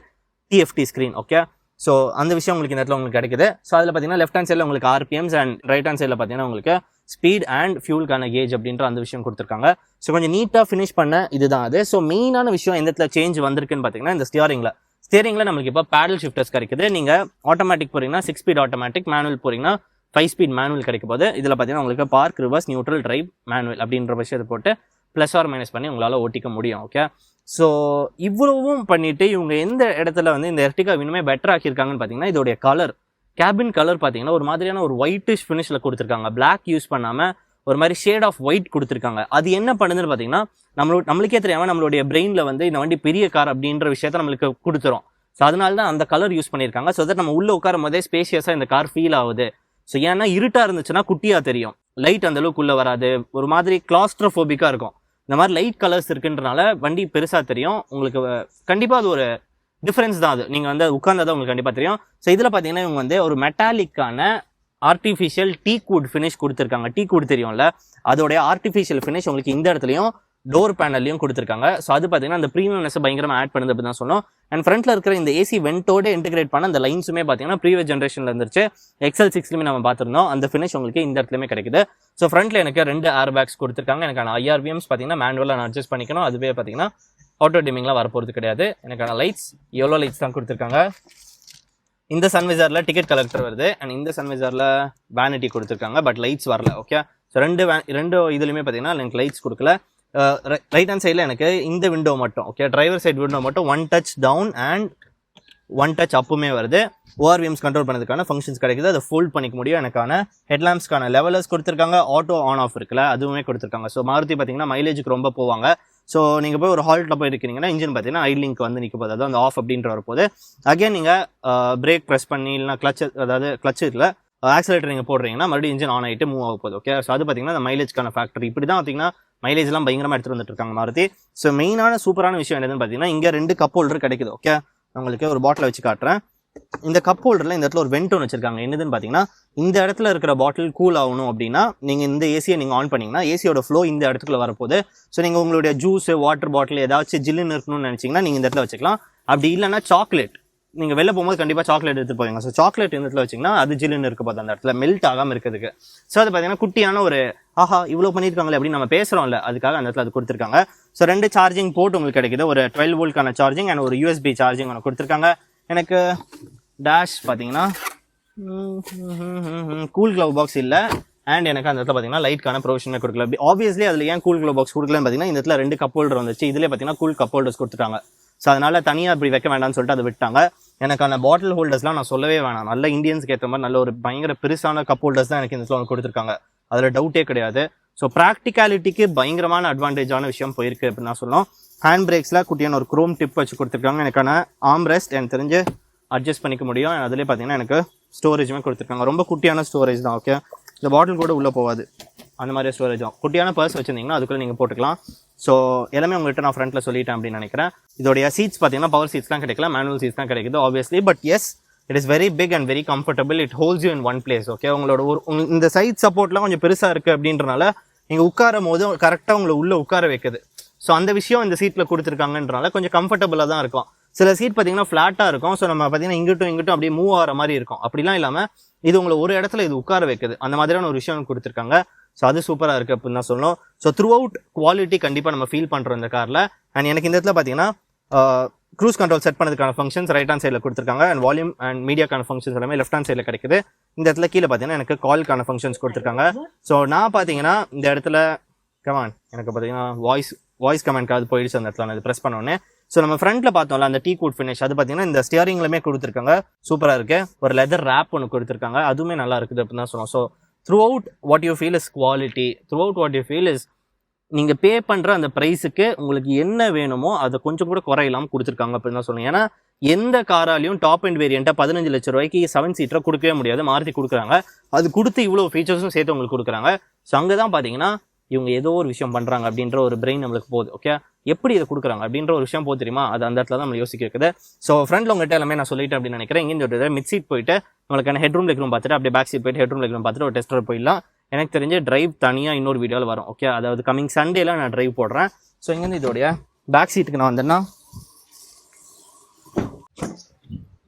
TFT screen. Okay, so அந்த விஷயம் உங்களுக்கு இந்த இடத்துல உங்களுக்கு கிடைக்குது. ஸோ அதில் பார்த்தீங்கன்னா லெஃப்ட் ஹேண்ட் சைடில் உங்களுக்கு ஆர்பிஎம்ஸ் அண்ட் ரைட் ஹேண்ட் சைடில் பார்த்தீங்கன்னா உங்களுக்கு ஸ்பீட் அண்ட் ஃபியூலுக்கான கேஜ் அப்படின்ற அந்த விஷயம் கொடுத்துருக்காங்க. ஸோ கொஞ்சம் நீட்டாக ஃபினிஷ் பண்ண இதுதான் அது. ஸோ மெயினான விஷயம் எந்த இடத்துல சேஞ்ச் வந்திருக்குன்னு பார்த்தீங்கன்னா இந்த ஸ்டியரிங்கில் நம்மளுக்கு இப்போ பேடல் ஷிஃப்டர்ஸ் கிடைக்குது. நீங்கள் ஆட்டோமேட்டிக் போகிறீங்கன்னா 6 ஸ்பீட் ஆட்டோமேட்டிக், மேனுவல் போகிறீங்கன்னா 5 ஸ்பீட் மேனுவல் கிடைக்கும் போது இதில் பார்த்தீங்கன்னா உங்களுக்கு park, reverse, neutral, drive, manual அப்படின்ற விஷயத்தை போட்டு ப்ளஸ் ஆர் மைனஸ் பண்ணி உங்களால் ஓட்டிக்க முடியும். ஓகே, ஸோ இவ்வளவும் பண்ணிட்டு இவங்க எந்த இடத்துல வந்து இந்த எர்டிகா இன்னுமே பெட்டர் ஆக்கியிருக்காங்கன்னு பார்த்தீங்கன்னா இதோடைய கலர், கேபின் கலர் பார்த்தீங்கன்னா ஒரு மாதிரியான ஒரு ஒயிட்டிஷ் ஃபினிஷில் கொடுத்துருக்காங்க. பிளாக் யூஸ் பண்ணாமல் ஒரு மாதிரி ஷேட் ஆஃப் ஒயிட் கொடுத்துருக்காங்க. அது என்ன பண்ணுதுன்னு பார்த்தீங்கன்னா நம்மளுக்கே தெரியாமல் நம்மளுடைய பிரெயினில் வந்து இந்த வண்டி பெரிய கார் அப்படின்ற விஷயத்த நம்மளுக்கு கொடுத்துரும். ஸோ அதனால தான் அந்த கலர் யூஸ் பண்ணியிருக்காங்க. ஸோ தட் நம்ம உள்ள உட்காரும் போதே ஸ்பேஷியஸாக இந்த கார் ஃபீல் ஆகுது. ஸோ ஏன்னா இருட்டாக இருந்துச்சுன்னா குட்டியாக தெரியும், லைட் அந்த அளவுக்கு உள்ள வராது, ஒரு மாதிரி கிளாஸ்ட்ரோஃபோபிக்காக இருக்கும். இந்த மாதிரி லைட் கலர்ஸ் இருக்குன்றனால வண்டி பெருசாக தெரியும் உங்களுக்கு. கண்டிப்பாக அது ஒரு டிஃபரன்ஸ் தான். அது நீங்கள் வந்து உட்கார்ந்ததான் உங்களுக்கு கண்டிப்பாக தெரியும். ஸோ இதில் பார்த்தீங்கன்னா இவங்க வந்து ஒரு மெட்டாலிக்கான ஆர்டிஃபிஷியல் டீக்வுட் ஃபினிஷ் கொடுத்துருக்காங்க. டீக்வுட் தெரியும்ல, அதோடைய ஆர்டிஃபிஷியல் ஃபினிஷ் உங்களுக்கு இந்த இடத்துலையும் டோர் பேனல்லையும் கொடுத்துருக்காங்க. ஸோ அது பார்த்தீங்கன்னா அந்த ப்ரீமியம்னஸ் பயங்கரமாக ஆட் பண்ணுது அப்படி தான் சொன்னோம். அண்ட் ஃப்ரண்ட்டில் இருக்கிற இந்த ஏசி வெண்டோட இன்டிகிரேட் பண்ண அந்த லைன்ஸுமே பார்த்தீங்கன்னா ப்ரீவியஸ் ஜென்ரேஷனில் இருந்துச்சு. XL6 நம்ம பார்த்துருந்தோம், அந்த ஃபினிஷ் உங்களுக்கு இந்த இடத்துலையுமே கிடைக்குது. ஸோ ஃப்ரண்ட்டில் எனக்கு 2 ஏர் பேக்ஸ் கொடுத்துருக்காங்க. எனக்கான IRVMs பார்த்தீங்கன்னா மேனுவலாக நான் அட்ஜஸ்ட் பண்ணிக்கணும். அதுவே பார்த்தீங்கன்னா ஆட்டோ டிமிங்லாம் வரப்போகிறது கிடையாது. எனக்கான லைட்ஸ் எவ்வளோ லைட்ஸ் தான் கொடுத்துருக்காங்க. இந்த சன்வைசரில் டிக்கெட் கலெக்டர் வருது அண்ட் இந்த சன்வைசரில் வேனிட்டி கொடுத்துருக்காங்க, பட் லைட்ஸ் வரல. ஓகே, ஸோ ரெண்டு இதுலையுமே பார்த்தீங்கன்னா எனக்கு லைட்ஸ் கொடுக்கல. ரைட் ஹேண்ட் சைடில் எனக்கு இந்த விண்டோ மட்டும், ஓகே, டிரைவர் சைட் விண்டோ மட்டும் 1 டச் டவுன் அண்ட் 1 டச் அப்புமே வருது. ORVMs கண்ட்ரோல் பண்ணதுக்கான ஃபங்க்ஷன்ஸ் கிடைக்குது, அதை ஃபோல்ட் பண்ணிக்க முடியும். எனக்கான ஹெட்லாம்ப்ஸ்க்கான லெவலர்ஸ் கொடுத்துருக்காங்க. ஆட்டோ ஆன் ஆஃப் இருக்குல்ல, அதுவுமே கொடுத்துருக்காங்க. ஸோ மாருதி பார்த்தீங்கன்னா மைலேஜுக்கு ரொம்ப போவாங்க. ஸோ நீங்கள் போய் ஒரு ஹால்ட்டில் போய் இருக்கிறீங்கன்னா இன்ஜின் பார்த்தீங்கன்னா ஐட்லிங்க் வந்து நிற்க போது, அதாவது அந்த ஆஃப் அப்படின்ற வரப்போது. அகைன் நீங்கள் பிரேக் ப்ரெஸ் பண்ணி இல்லைனா கிளச் இல்லை ஆக்சிலேட்டர் நீங்கள் போடுறீங்கன்னா மறுபடியும் இன்ஜின் ஆன் ஆகிட்டு மூவ் ஆக போகுது. ஓகே, ஸோ அது பார்த்தீங்கன்னா அந்த மைலேஜ்க்கான ஃபேக்டர். இப்படி தான் பார்த்தீங்கன்னா மைலேஜ்லாம் பயங்கரமாக எடுத்துகிட்டு வந்துட்டு இருக்காங்க மாருதி. ஸோ மெயினான சூப்பரான விஷயம் என்னதுன்னு பார்த்தீங்கன்னா இங்கே 2 கப் ஹோல்டர் கிடைக்குது. ஓகே, உங்களுக்கு ஒரு பாட்டில் வச்சு காட்டுறேன். இந்த கப் ஹோல்டரில் இந்த இடத்துல ஒரு வெண்ட் ஒன்று வச்சிருக்காங்க. என்னதுன்னு பார்த்தீங்கன்னா இந்த இடத்துல இருக்கிற பாட்டில் கூல் ஆகணும் அப்படின்னா நீங்கள் இந்த ஏசியை நீங்கள் ஆன் பண்ணிங்கன்னா ஏசியோட ஃப்ளோ இந்த இடத்துக்குள்ள வரப்போகுது. ஸோ நீங்கள் உங்களுடைய ஜூஸ், வாட்டர் பாட்டில் ஏதாச்சும் ஜில்லுன்னு இருக்கணும்னு நினச்சிங்கன்னா நீங்கள் இந்த இடத்துல வச்சுக்கலாம். அப்படி இல்லைன்னா சாக்லேட், நீங்கள் வெளில போகும்போது கண்டிப்பாக சாக்லேட் எடுத்துகிட்டு போவீங்க. ஸோ சாக்லேட் இந்த இடத்துல வச்சிங்கன்னா அது ஜில்லுன்னு இருக்க போது அந்த இடத்துல மெல்ட் ஆகாமல் இருக்கிறதுக்கு. ஸோ அது பார்த்தீங்கன்னா குட்டியான ஒரு ஆஹா இவ்வளோ பண்ணியிருக்காங்களே அப்படின்னு நம்ம பேசுகிறோம்ல, அதுக்காக அந்த இடத்துல அது கொடுத்துருக்காங்க. ஸோ 2 சார்ஜிங் போர்ட் உங்களுக்கு கிடைக்குது. ஒரு 12 வோல்ட்கான சார்ஜிங் அண்ட் ஒரு USB சார்ஜிங் ஒன்று கொடுத்துருக்காங்க. எனக்கு டேஷ் பார்த்தீங்கன்னா கூல் க்ளவ் பாக்ஸ் இல்லை அண்ட் எனக்கு அந்த இடத்துல பார்த்தீங்கன்னா லைட்கான ப்ரொவிஷனே கொடுக்கல. ஆப்வியஸ்லி அதில் ஏன் கூல் க்ளவ் பாக்ஸ் கொடுக்கலன்னு பார்த்தீங்கன்னா இந்த இடத்துல 2 கப் ஹோல்டர் வந்துச்சு. இதிலே பார்த்தீங்கன்னா கூல் கப் ஹோல்டர்ஸ் கொடுத்துட்டாங்க. ஸோ அதனால தனியாக அப்படி வைக்க வேண்டாம்னு சொல்லிட்டு அதை விட்டாங்க. எனக்கான பாட்டில் ஹோல்டர்ஸ்லாம் நான் சொல்லவே வேணாம், நல்ல இந்தியன்ஸ்க்கு ஏற்ற மாதிரி நல்ல ஒரு பயங்கர பெருசான கப் ஹோல்டர்ஸ் தான் எனக்கு இந்த இடத்துல கொடுத்துருக்காங்க. அதில் டவுட்டே கிடையாது. ஸோ ப்ராக்டிகாலிட்டிக்கு பயங்கரமான அட்வான்டேஜான விஷயம் போயிருக்கு அப்படின்னு நான் சொல்லணும். ஹேண்ட் பிரேக்ஸில் குட்டியான ஒரு குரோம் டிப் வச்சு கொடுத்துருக்காங்க. எனக்கான ஆர்ம் ரெஸ்ட் எனக்கு தெரிஞ்சு அட்ஜஸ்ட் பண்ணிக்க முடியும். அதிலே பார்த்தீங்கன்னா எனக்கு ஸ்டோரேஜுமே கொடுத்துருக்காங்க. ரொம்ப குட்டியான ஸ்டோரேஜ் தான். ஓகே, இந்த பாட்டில் கூட உள்ளே போகாது, அந்த மாதிரி ஸ்டோரேஜ் தான். குட்டியான பர்ஸ் வச்சுருந்தீங்கன்னா அதுக்குள்ளே நீங்கள் போட்டுக்கலாம். ஸோ எல்லாமே உங்கள்கிட்ட நான் ஃப்ரண்ட்டில் சொல்லிட்டேன் அப்படின்னு நினைக்கிறேன். இதோடைய சீட்ஸ் பார்த்தீங்கன்னா பவர் சீட்ஸ்லாம் கிடைக்கல, மேனுவல் சீட்ஸ் தான் கிடைக்குது obviously. But yes, it is very big and very comfortable. It holds you in one place. Okay, உங்களோட இந்த சைட் சப்போர்ட்லாம் கொஞ்சம் பெருசாக இருக்குது அப்படின்றனால நீங்கள் உட்காரும் போது கரெக்டாக உங்களை உள்ளே உட்கார வைக்குது. ஸோ அந்த விஷயம் இந்த சீட்டில் கொடுத்துருக்காங்கன்றனால கொஞ்சம் கம்ஃபர்டபுளாக தான் இருக்கும். சில சீட் பார்த்தீங்கன்னா ஃப்ளாட்டாக இருக்கும். ஸோ நம்ம பார்த்தீங்கன்னா இங்கிட்டும் அப்படியே மூவ் ஆகிற மாதிரி இருக்கும். அப்படிலாம் இல்லாமல் இது உங்களை ஒரு இடத்துல இது உட்கார வைக்குது, அந்த மாதிரியான ஒரு விஷயம் கொடுத்துருக்காங்க. ஸோ அது சூப்பராக இருக்குது அப்படின்னு தான் சொல்லணும். ஸோ த்ரூ அவுட் குவாலிட்டி கண்டிப்பாக நம்ம ஃபீல் பண்ணுறோம் இந்த காரில். அண்ட் எனக்கு இந்த இடத்துல பார்த்தீங்கன்னா க்ரூஸ் கண்ட்ரோல் செட் பண்ணதுக்கான ஃபங்க்ஷன்ஸ் ரைட் ஹேண்ட் சைடில் கொடுத்துருக்காங்க. அண்ட் வால்யூம் அண்ட் மீடியாக்கான ஃபங்க்ஷன்ஸ் எல்லாமே லெஃப்ட் ஹேண்ட் சைடில் கிடைக்குது. இந்த இடத்துல கீழே பார்த்தீங்கன்னா எனக்கு கால்க்கான ஃபங்க்ஷன்ஸ் கொடுத்துருக்காங்க. ஸோ நான் பார்த்தீங்கன்னா இந்த இடத்துல கமான் எனக்கு பார்த்தீங்கன்னா வாய்ஸ் கமெண்ட்காவது போயிடுச்சு அந்த இடத்துல நான் இது ப்ரெஸ் பண்ணோன்னே. ஸோ நம்ம ஃப்ரண்ட்டில் பார்த்தோம்ல அந்த டீக்வுட் ஃபினிஷ், அது பார்த்தீங்கன்னா இந்த ஸ்டியரிங்லுமே கொடுத்துருக்காங்க. சூப்பராக இருக்குது. ஒரு லெதர் ரேப் ஒன்று கொடுத்துருக்காங்க, அதுவுமே நல்லா இருக்குது அப்படின்னு தான் சொல்லுவோம். So through out what you feel is quality. Through out what you feel is நீங்கள் பே பண்ணுற அந்த ப்ரைஸுக்கு உங்களுக்கு என்ன வேணுமோ அதை கொஞ்சம் கூட குறையில்லாமல் கொடுத்துருக்காங்க அப்படின்னு தான் சொல்லணும். ஏன்னா எந்த காராலையும் டாப் அண்ட் வேரியண்ட்டாக 15 லட்ச ரூபாய்க்கு 7 சீட்டரை கொடுக்கவே முடியாது. மாருதி கொடுக்குறாங்க. அது கொடுத்து இவ்வளோ ஃபீச்சர்ஸும் சேர்த்து உங்களுக்கு கொடுக்குறாங்க. ஸோ அங்கே தான் பார்த்தீங்கன்னா இவங்க ஏதோ ஒரு விஷயம் பண்ணுறாங்க அப்படின்ற ஒரு பிரெயின் நம்மளுக்கு போகுது. ஓகே, எப்படி இதை கொடுக்குறாங்க அப்படின்ற ஒரு விஷயம் போது தெரியுமா? அது அந்த இடத்துல தான் நம்ம யோசிக்க இருக்குது. ஸோ ஃப்ரண்ட்ல உங்கள்கிட்ட எல்லாமே நான் சொல்லிட்டேன் அப்படின்னு நினைக்கிறேன். இங்கே மிட் சீட் போயிட்டு உங்களுக்கான ஹெட்ரூம் லெக்ரூம் பார்த்துட்டு அப்படியே பேக் சீட் போயிட்டு ஹெட்ரூம் லெக்ரூம் பார்த்துட்டு ஒரு டெஸ்டர் போயிடலாம். எனக்கு தெரிஞ்சு டிரைவ் தனியாக இன்னொரு வீடியோவில் வரும். ஓகே, அதாவது கமிங் சண்டேல நான் டிரைவ் போடுறேன். ஸோ இங்கேருந்து இதோடைய பேக் சீட்டுக்கு நான் வந்தேன்னா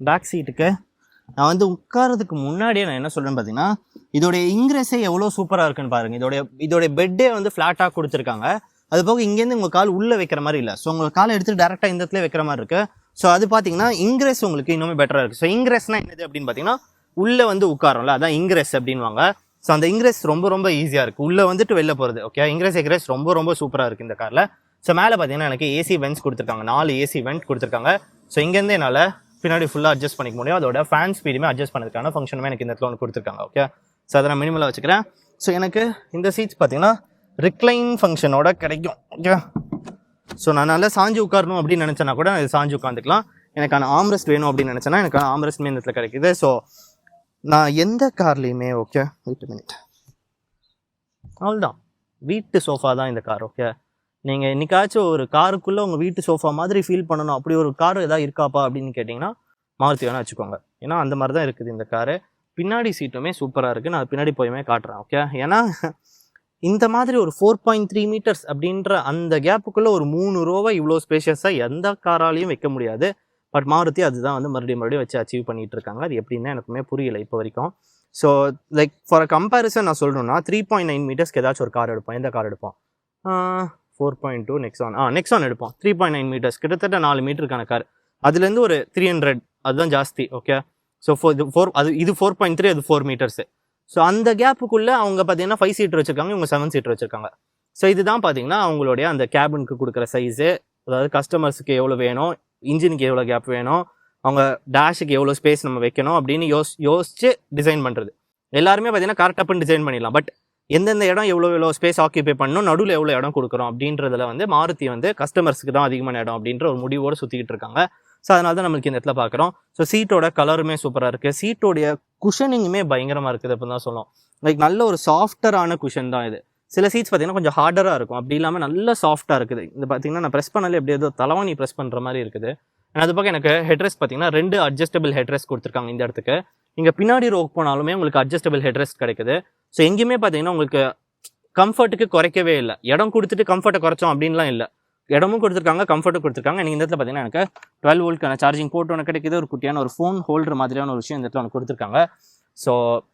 பேக் சீட்டுக்கு நான் வந்து உட்காரதுக்கு முன்னாடியே நான் என்ன சொல்கிறேன்னு பார்த்தீங்கன்னா இதோடைய இன்க்ரெஸே எவ்வளோ சூப்பராக இருக்குன்னு பாருங்கள். இதோடைய பெட்டே வந்து ஃப்ளாட்டாக கொடுத்துருக்காங்க. அது போக இங்கேருந்து உங்கள் கால் உள்ளே வைக்கிற மாதிரி இல்லை. ஸோ உங்கள் காலை எடுத்து டேரெக்டாக இந்த இடத்துல வைக்கிற மாதிரி இருக்குது. ஸோ அது பார்த்தீங்கன்னா இன்க்ரெஸ் உங்களுக்கு இன்னுமே பெட்டராக இருக்குது. ஸோ இன்க்ரெஸ்னால் என்னது அப்படின்னு பார்த்தீங்கன்னா உள்ளே வந்து உட்காரோம்ல, அதான் இன்க்ரெஸ் அப்படின்வாங்க. ஸோ அந்த இன்க்ரெஸ் ரொம்ப ரொம்ப ஈஸியாக இருக்குது. உள்ளே வந்துட்டு வெளில போகிறது. ஓகே, இன்க்ரெஸ் ரொம்ப ரொம்ப சூப்பராக இருக்குது இந்த காரில். ஸோ மேலே பார்த்தீங்கன்னா எனக்கு ஏசி வென்ட்ஸ் கொடுத்துருக்காங்க. 4 ஏசி வென்ட் கொடுத்துருக்காங்க. ஸோ இங்கேருந்து என்னால் பின்னாடி ஃபுல்லாக அட்ஜஸ்ட் பண்ணிக்க முடியும். அதோட ஃபேன் ஸ்பீடுமே அட்ஜஸ்ட் பண்ணதுக்கான ஃபங்க்ஷனுமே எனக்கு இந்த இடத்துல ஒன்று கொடுத்துருக்காங்க. ஓகே, ஸோ அதை நான் மினிமலாக வச்சுக்கிறேன். ஸோ எனக்கு இந்த சீட்ஸ் பார்த்தீங்கன்னா ரிக்ளைன் ஃபங்க்ஷனோட கிடைக்கும். ஓகே, ஸோ நான் நல்லா சாஞ்சு உட்காரணும் அப்படின்னு நினச்சேன்னா கூட நான் சாஞ்சு உட்காந்துக்கலாம். எனக்கான ஆம்ரெஸ்ட் வேணும் அப்படின்னு நினச்சேன்னா எனக்கான ஆம்ரெஸ்ட்மே இந்த இடத்துல கிடைக்குது. ஸோ நான் எந்த கார்லேயுமே ஓகே வெயிட் மினிட் அவ்வளோதான் வீட்டு சோஃபா தான் இந்த கார். ஓகே, நீங்கள் என்னைக்காச்சும் ஒரு காருக்குள்ளே உங்கள் வீட்டு சோஃபா மாதிரி ஃபீல் பண்ணணும் அப்படி ஒரு கார் எதாவது இருக்காப்பா அப்படின்னு கேட்டிங்கன்னா மாருதி வேணால் வச்சுக்கோங்க. ஏன்னா அந்த மாதிரி தான் இருக்குது இந்த காரு. பின்னாடி சீட்டுமே சூப்பராக இருக்குது. நான் பின்னாடி போயுமே காட்டுறேன். ஓகே, ஏன்னா இந்த மாதிரி ஒரு 4.3 மீட்டர்ஸ் அப்படின்ற அந்த கேப்புக்குள்ளே ஒரு 3 ரோவை இவ்வளோ ஸ்பேஷியஸாக எந்த காராலையும் வைக்க முடியாது. பட் மாருதி அதுதான் வந்து மறுபடியும் வச்சு அச்சீவ் பண்ணிகிட்டு இருக்காங்க. அது எப்படின்னா எனக்குமே புரியலை இப்போ வரைக்கும். So like for a comparison நான் சொல்லணும்னா 3.9 மீட்டர்ஸ்க்கு ஏதாச்சும் ஒரு கார் எடுப்போம். எந்த கார் எடுப்போம்? 4.2 நெக்ஸான் எடுப்போம். 3.9 மீட்டர்ஸ் கிட்டத்தட்ட 4 மீட்டருக்கான கார். அதுலேருந்து ஒரு 300 அதுதான் ஜாஸ்தி. ஓகே, ஸோ இது 4.3 அது 4 மீட்டர்ஸு. ஸோ அந்த கேப்புக்குள்ளே அவங்க பார்த்தீங்கன்னா 5 சீட்டர் வச்சுருக்காங்க, இவங்க 7 சீட்டர் வச்சுருக்காங்க. ஸோ இதுதான் பார்த்தீங்கன்னா அவங்களுடைய அந்த கேபினுக்கு கொடுக்குற சைஸு. அதாவது கஸ்டமர்ஸுக்கு எவ்வளோ வேணும், இன்ஜினுக்கு எவ்வளோ கேப் வேணும், அவங்க டேஷுக்கு எவ்வளோ ஸ்பேஸ் நம்ம வைக்கணும் அப்படின்னு யோசிச்சு டிசைன் பண்ணுறது. எல்லாருமே பார்த்தீங்கன்னா கரெக்டாக டிசைன் பண்ணிடலாம். பட் எந்தெந்த இடம் எவ்வளோ ஸ்பேஸ் ஆக்கியூபை பண்ணணும், நடுவில் எவ்வளோ இடம் கொடுக்குறோம் அப்படின்றதுல வந்து மாருதி வந்து கஸ்டமர்ஸுக்கு தான் அதிகமான இடம் அப்படின்ற ஒரு முடிவோடு சுற்றிக்கிட்டு இருக்காங்க. ஸோ அதனால தான் நம்மளுக்கு இந்த இடத்துல பார்க்குறோம். ஸோ சீட்டோட கலருமே சூப்பராக இருக்குது. சீட்டோடைய குஷனிங்குமே பயங்கரமாக இருக்குது அப்படின்னு தான் சொல்லணும். லைக் நல்ல ஒரு சாஃப்டரான குஷன் தான் இது. சில சீட்ஸ் பார்த்தீங்கன்னா கொஞ்சம் ஹார்டராக இருக்கும். அப்படி இல்லாமல் நல்ல சாஃப்டாக இருக்குது. இது பார்த்தீங்கன்னா நான் ப்ரெஸ் பண்ணாலே எப்படி ஏதோ தலைவாணி ப்ரெஸ் பண்ணுற மாதிரி இருக்குது. அது பக்கம் எனக்கு ஹெட்ரெஸ்ட் பார்த்தீங்கன்னா 2 அட்ஜஸ்டபிள் ஹெட்ரெஸ்ட் கொடுத்துருக்காங்க இந்த இடத்துக்கு. இங்கே பின்னாடி ரோக் போனாலுமே உங்களுக்கு அட்ஜஸ்டபிள் ஹெட்ரெஸ்ட் கிடைக்குது. ஸோ எங்கேயுமே பார்த்தீங்கன்னா உங்களுக்கு கம்ஃபர்ட்டுக்கு குறைக்கவே இல்லை. இடம் கொடுத்துட்டு கம்ஃபர்ட்டை குறைச்சோம் அப்படின்லாம் இல்லை. இடமும் கொடுத்துருக்காங்க, கம்ஃபர்ட்டும் கொடுத்துருக்காங்க. நீங்கள் இந்த இடத்துல பார்த்தீங்கன்னா எனக்கு 12 வோல்ட்க்கான சார்ஜிங் போர்ட் ஒன்று கிடைக்குது. ஒரு குட்டியான ஒரு ஃபோன் ஹோல்டர் மாதிரியான ஒரு விஷயம் இந்த இடத்துல ஒன்று கொடுத்துருக்காங்க. ஸோ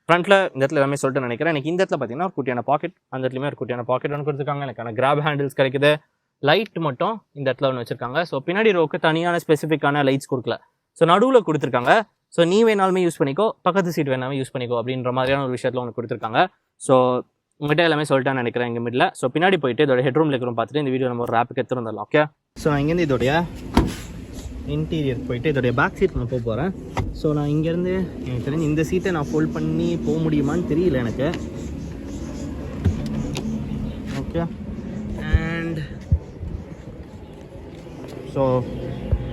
ஃப்ரண்ட்டில் இந்த இடத்துல எல்லாமே சொல்லிட்டு நினைக்கிறேன். எனக்கு இந்த இடத்துல பார்த்தீங்கன்னா ஒரு குட்டியான பாக்கெட், அந்த இடத்துலையுமே ஒரு குட்டியான பாக்கெட் ஒன்று கொடுத்துருக்காங்க. எனக்கான கிராப் ஹேண்டில்ஸ் கிடைக்குது. லைட் மட்டும் இந்த இடத்துல ஒன்று வச்சிருக்காங்க. ஸோ பின்னாடி ரோக்கு தனியான ஸ்பெசிஃபிக்கான லைட்ஸ் கொடுக்கல. ஸோ நடுவில் கொடுத்துருக்காங்க. ஸோ நீ வேணாலுமே யூஸ் பண்ணிக்கோ, பக்கத்து சீட் வேணாலுமே யூஸ் பண்ணிக்கோ அப்படின்ற மாதிரியான ஒரு விஷயத்தில் ஒன்று கொடுத்துருக்காங்க. ஸோ உங்கள்கிட்ட எல்லாமே சொல்லிட்டான்னு நினைக்கிறேன் எங்கள் மிடில். ஸோ பின்னாடி போயிட்டு இதோட ஹெட்ரூம் லெக்ரூம் பார்த்துட்டு இந்த வீடியோ நம்ம ஒரு ரேப்புக்கு எடுத்துகிட்டு வந்துடலாம். ஓகே, ஸோ நான் இங்கேருந்து இதோடைய இன்டீரியர் போயிட்டு இதோடைய பேக் சீட் நான் போக போகிறேன். ஸோ நான் இங்கேருந்து எனக்கு தெரிஞ்சு இந்த சீட்டை நான் ஃபோல்ட் பண்ணி போக முடியுமான்னு தெரியல எனக்கு. ஓகே, அண்ட் ஸோ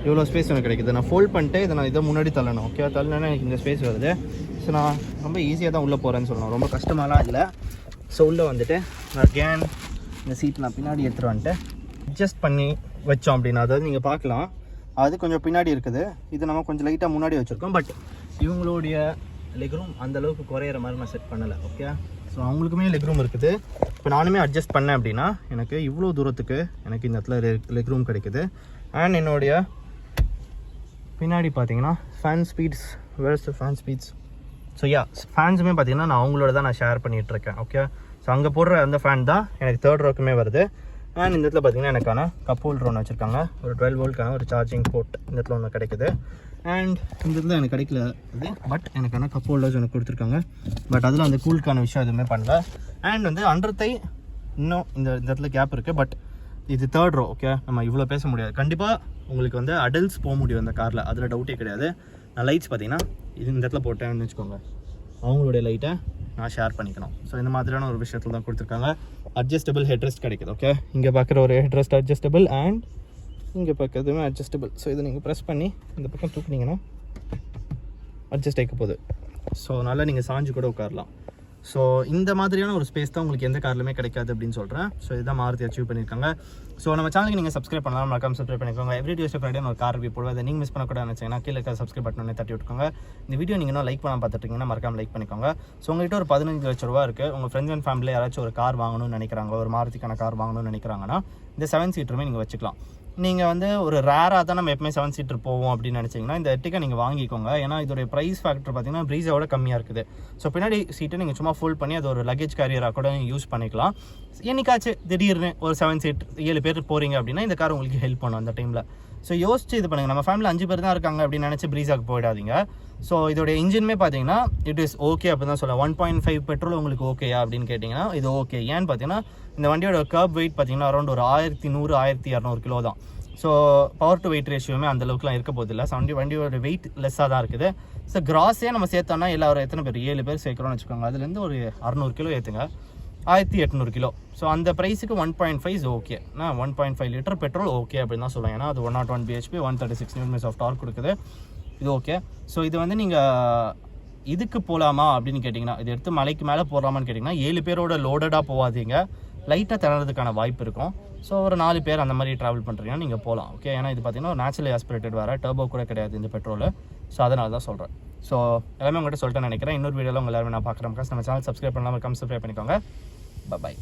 இவ்வளோ ஸ்பேஸ் எனக்கு கிடைக்குது. நான் ஃபோல்ட் பண்ணிட்டு இதை நான் இதை முன்னாடி தள்ளணும். ஓகே, தள்ளனா எனக்கு இந்த ஸ்பேஸ் வருது. ஸோ நான் ரொம்ப ஈஸியாக தான் உள்ளே போகிறேன்னு சொல்லணும். ரொம்ப கஷ்டமாலாம் இல்லை. ஸோ உள்ளே வந்துட்டு அகேன் இந்த சீட் நான் பின்னாடி எடுத்துகிட்டு வந்துட்டு அட்ஜஸ்ட் பண்ணி வச்சோம் அப்படின்னா, அதாவது நீங்கள் பார்க்கலாம் அது கொஞ்சம் பின்னாடி இருக்குது. இது நம்ம கொஞ்சம் லைட்டாக முன்னாடி வச்சுருக்கோம். பட் இவங்களுடைய லெக்ரூம் அந்தளவுக்கு குறையிற மாதிரி நான் செட் பண்ணலை. ஓகே, ஸோ அவங்களுக்குமே லெக்ரூம் இருக்குது. இப்போ நானுமே அட்ஜஸ்ட் பண்ணேன் அப்படின்னா எனக்கு இவ்வளோ தூரத்துக்கு எனக்கு இந்த இடத்துல லெக்ரூம் கிடைக்குது. அண்ட் என்னுடைய பின்னாடி பார்த்தீங்கன்னா ஃபேன் ஸ்பீட்ஸ், வேர்ஸ் ஃபேன் ஸ்பீட்ஸ். ஸோ ஃபேன்ஸுமே பார்த்தீங்கன்னா நான் அவங்களோட தான் நான் ஷேர் பண்ணிகிட்ருக்கேன். ஓகே, ஸோ அங்கே போடுற அந்த ஃபேன் தான் எனக்கு 3rd ரோக்குமே வருது. அண்ட் இந்த இடத்துல பார்த்தீங்கன்னா எனக்கான கப் ஹோல்டர் ஒன்று வச்சுருக்காங்க. ஒரு 12 வோல்ட்க்கான ஒரு சார்ஜிங் போர்ட் இந்த இடத்துல ஒன்று கிடைக்குது. அண்ட் இந்த இடத்துல எனக்கு கிடைக்கல அது, பட் எனக்கான கப் ஹோல்டர்ஸ் எனக்கு கொடுத்துருக்காங்க. பட் அதில் அந்த கூலுக்கான விஷயம் எதுவுமே பண்ணல. அண்ட் வந்து அண்டர் இன்னும் இந்த இடத்துல கேப் இருக்குது. பட் இது 3rd ரோ. ஓகே, நம்ம இவ்வளோ பேச முடியாது. கண்டிப்பாக உங்களுக்கு வந்து அடல்ட்ஸ் போக முடியும் இந்த காரில், அதில் டவுட்டே கிடையாது. நான் லைட்ஸ் பார்த்தீங்கன்னா இது இந்த இடத்துல போட்டேன்னு வச்சுக்கோங்க, அவங்களுடைய லைட்டை நான் ஷேர் பண்ணிக்கணும். ஸோ இந்த மாதிரியான ஒரு விஷயத்தில் தான் கொடுத்துருக்காங்க. அட்ஜஸ்டபிள் ஹெட்ரெஸ்ட் கிடைக்குது. ஓகே, இங்கே பார்க்குற ஒரு ஹெட்ரெஸ்ட் அட்ஜஸ்டபிள். அண்ட் இங்கே பக்கத்துமே அட்ஜஸ்டபிள். ஸோ இதை நீங்கள் ப்ரெஸ் பண்ணி இந்த பக்கம் தூக்குனீங்கன்னா அட்ஜஸ்ட் ஆகிக்க போகுது. ஸோ அதனால் நீங்கள் சாஞ்சு கூட உட்காரலாம். ஸோ இந்த மாதிரியான ஒரு ஸ்பேஸ் தான் உங்களுக்கு எந்த கார்லையுமே கிடைக்காது அப்படின்னு சொல்கிறேன். ஸோ இதுதான் மாருதி அச்சீவ் பண்ணியிருக்காங்க. ஸோ நம்ம சேனலுக்கு நீங்கள் சப்ஸ்கிரைப் பண்ணலாம், மறக்காம சப்ஸ்கிரைப் பண்ணிக்கோங்க. எவ்ரி டியூஸ்டே ஃப்ரைடே ஒரு கார் ரிவ்யூ போடுவோம். அதை நீங்கள் மிஸ் பண்ணக்கூட நினச்சிங்கன்னா கீழே இருக்க சப்ஸ்கிரைப் பட்டனே தட்டி விட்டுக்கோங்க. இந்த வீடியோ நீங்கள் இன்னும் லைக் பண்ணாமல் பார்த்துட்டீங்கன்னா மறக்காம லைக் பண்ணிக்கோங்க. ஸோ உங்கள்கிட்ட ஒரு 15 லட்ச ரூபா இருக்குது. உங்கள் ஃப்ரெண்ட்ஸ் அண்ட் ஃபேமிலி யாராச்சும் ஒரு கார் வாங்கணும்னு நினைக்கிறாங்க, ஒரு மாருதிக்கான கார் வாங்கணும்னு நினைக்கிறாங்கன்னா இந்த 7 சீட்டருமே நீங்கள் வச்சுக்கலாம். நீங்கள் வந்து ஒரு ரேராக தான் நம்ம எப்பவுமே 7 சீட்டர் போவோம் அப்படின்னு நினச்சிங்கன்னா இந்த எர்டிகா நீங்கள் வாங்கிக்கோங்க. ஏன்னா இதோடைய ப்ரைஸ் ஃபேக்டர் பார்த்தீங்கன்னா ப்ரீஸாவோட கம்மியாக இருக்குது. ஸோ பின்னாடி சீட்டை நீங்கள் சும்மா ஃபோல்ட் பண்ணி அது ஒரு லக்கேஜ் கேரியராக கூட நீங்கள் யூஸ் பண்ணிக்கலாம். என்னைக்காச்சும் திடீர்னு ஒரு 7 சீட் 7 பேர் போகிறீங்க அப்படின்னா இந்த கார் உங்களுக்கு ஹெல்ப் பண்ணும் அந்த டைமில். ஸோ யோசிச்சு இது பண்ணுங்கள். நம்ம ஃபேமிலி 5 பேர் தான் இருக்காங்க அப்படின்னு நினச்சி ப்ரீஸாக்கு போயிடாதீங்க. ஸோ இதோடைய இன்ஜினுமே பார்த்தீங்கன்னா இட் இஸ் ஓகே அப்படி தான் சொல்லலாம். 1.5 பெட்ரோல் உங்களுக்கு ஓகேயா அப்படின்னு கேட்டிங்கன்னா இது ஓகே. ஏன்னு பார்த்தீங்கன்னா இந்த வண்டியோட கர்ப் வெயிட் பார்த்தீங்கன்னா அரௌண்ட் ஒரு 1100-1200 கிலோ தான். ஸோ பவர் டு வெயிட் ரேஷியோமே அந்தளவுக்குலாம் இருக்க போதில்லை. ஸோ வண்டியோட வெயிட் லெஸ்ஸாக தான் இருக்குது. ஸோ கிராஸே நம்ம சேர்த்தோன்னா எல்லாரும் எத்தனை பேர் 7 பேர் சேர்க்குறோம்னு வச்சுக்கோங்க. அதுலேருந்து ஒரு 600 கிலோ ஏற்றுங்க, 1800 கிலோ. ஸோ அந்த ப்ரைஸுக்கு 1.5 is okay. 1.5 litre petrol okay அப்படின்னு தான் சொல்லுவாங்க. ஏன்னா அது 101 bhp 136 Nm ஆஃப் டார்க் கொடுக்குது. இது ஓகே. ஸோ இது வந்து நீங்கள் இதுக்கு போகலாமா அப்படின்னு கேட்டிங்கன்னா, இது எடுத்து மலைக்கு மேலே போகலாமான்னு கேட்டிங்கன்னா 7 பேரோட லோடடாக போகாதீங்க, லைட்டாக திணறதுக்கான வாய்ப்பு இருக்கும். ஸோ ஒரு 4 பேர் அந்த மாதிரி ட்ராவல் பண்ணுறீங்கன்னா நீங்கள் போகலாம். ஓகே. ஏன்னா இது பார்த்தீங்கன்னா ஒரு நேச்சுரலி ஆஸ்பிரேட்டட் வேறு, டர்போ கூட கிடையாது இந்த பெட்ரோல். ஸோ அதனால தான் சொல்கிறேன். ஸோ எல்லாமே உங்கள்கிட்ட சொல்லிட்டு நினைக்கிறேன். இன்னொரு வீடியோவில் உங்கள் எல்லாருமே நான் பார்க்குறேன். நம்ம சேனல் சப்ஸ்கிரைப் பண்ணலாம், சப்ஸ்கிரைப் பண்ணிக்கோங்க. பாய்.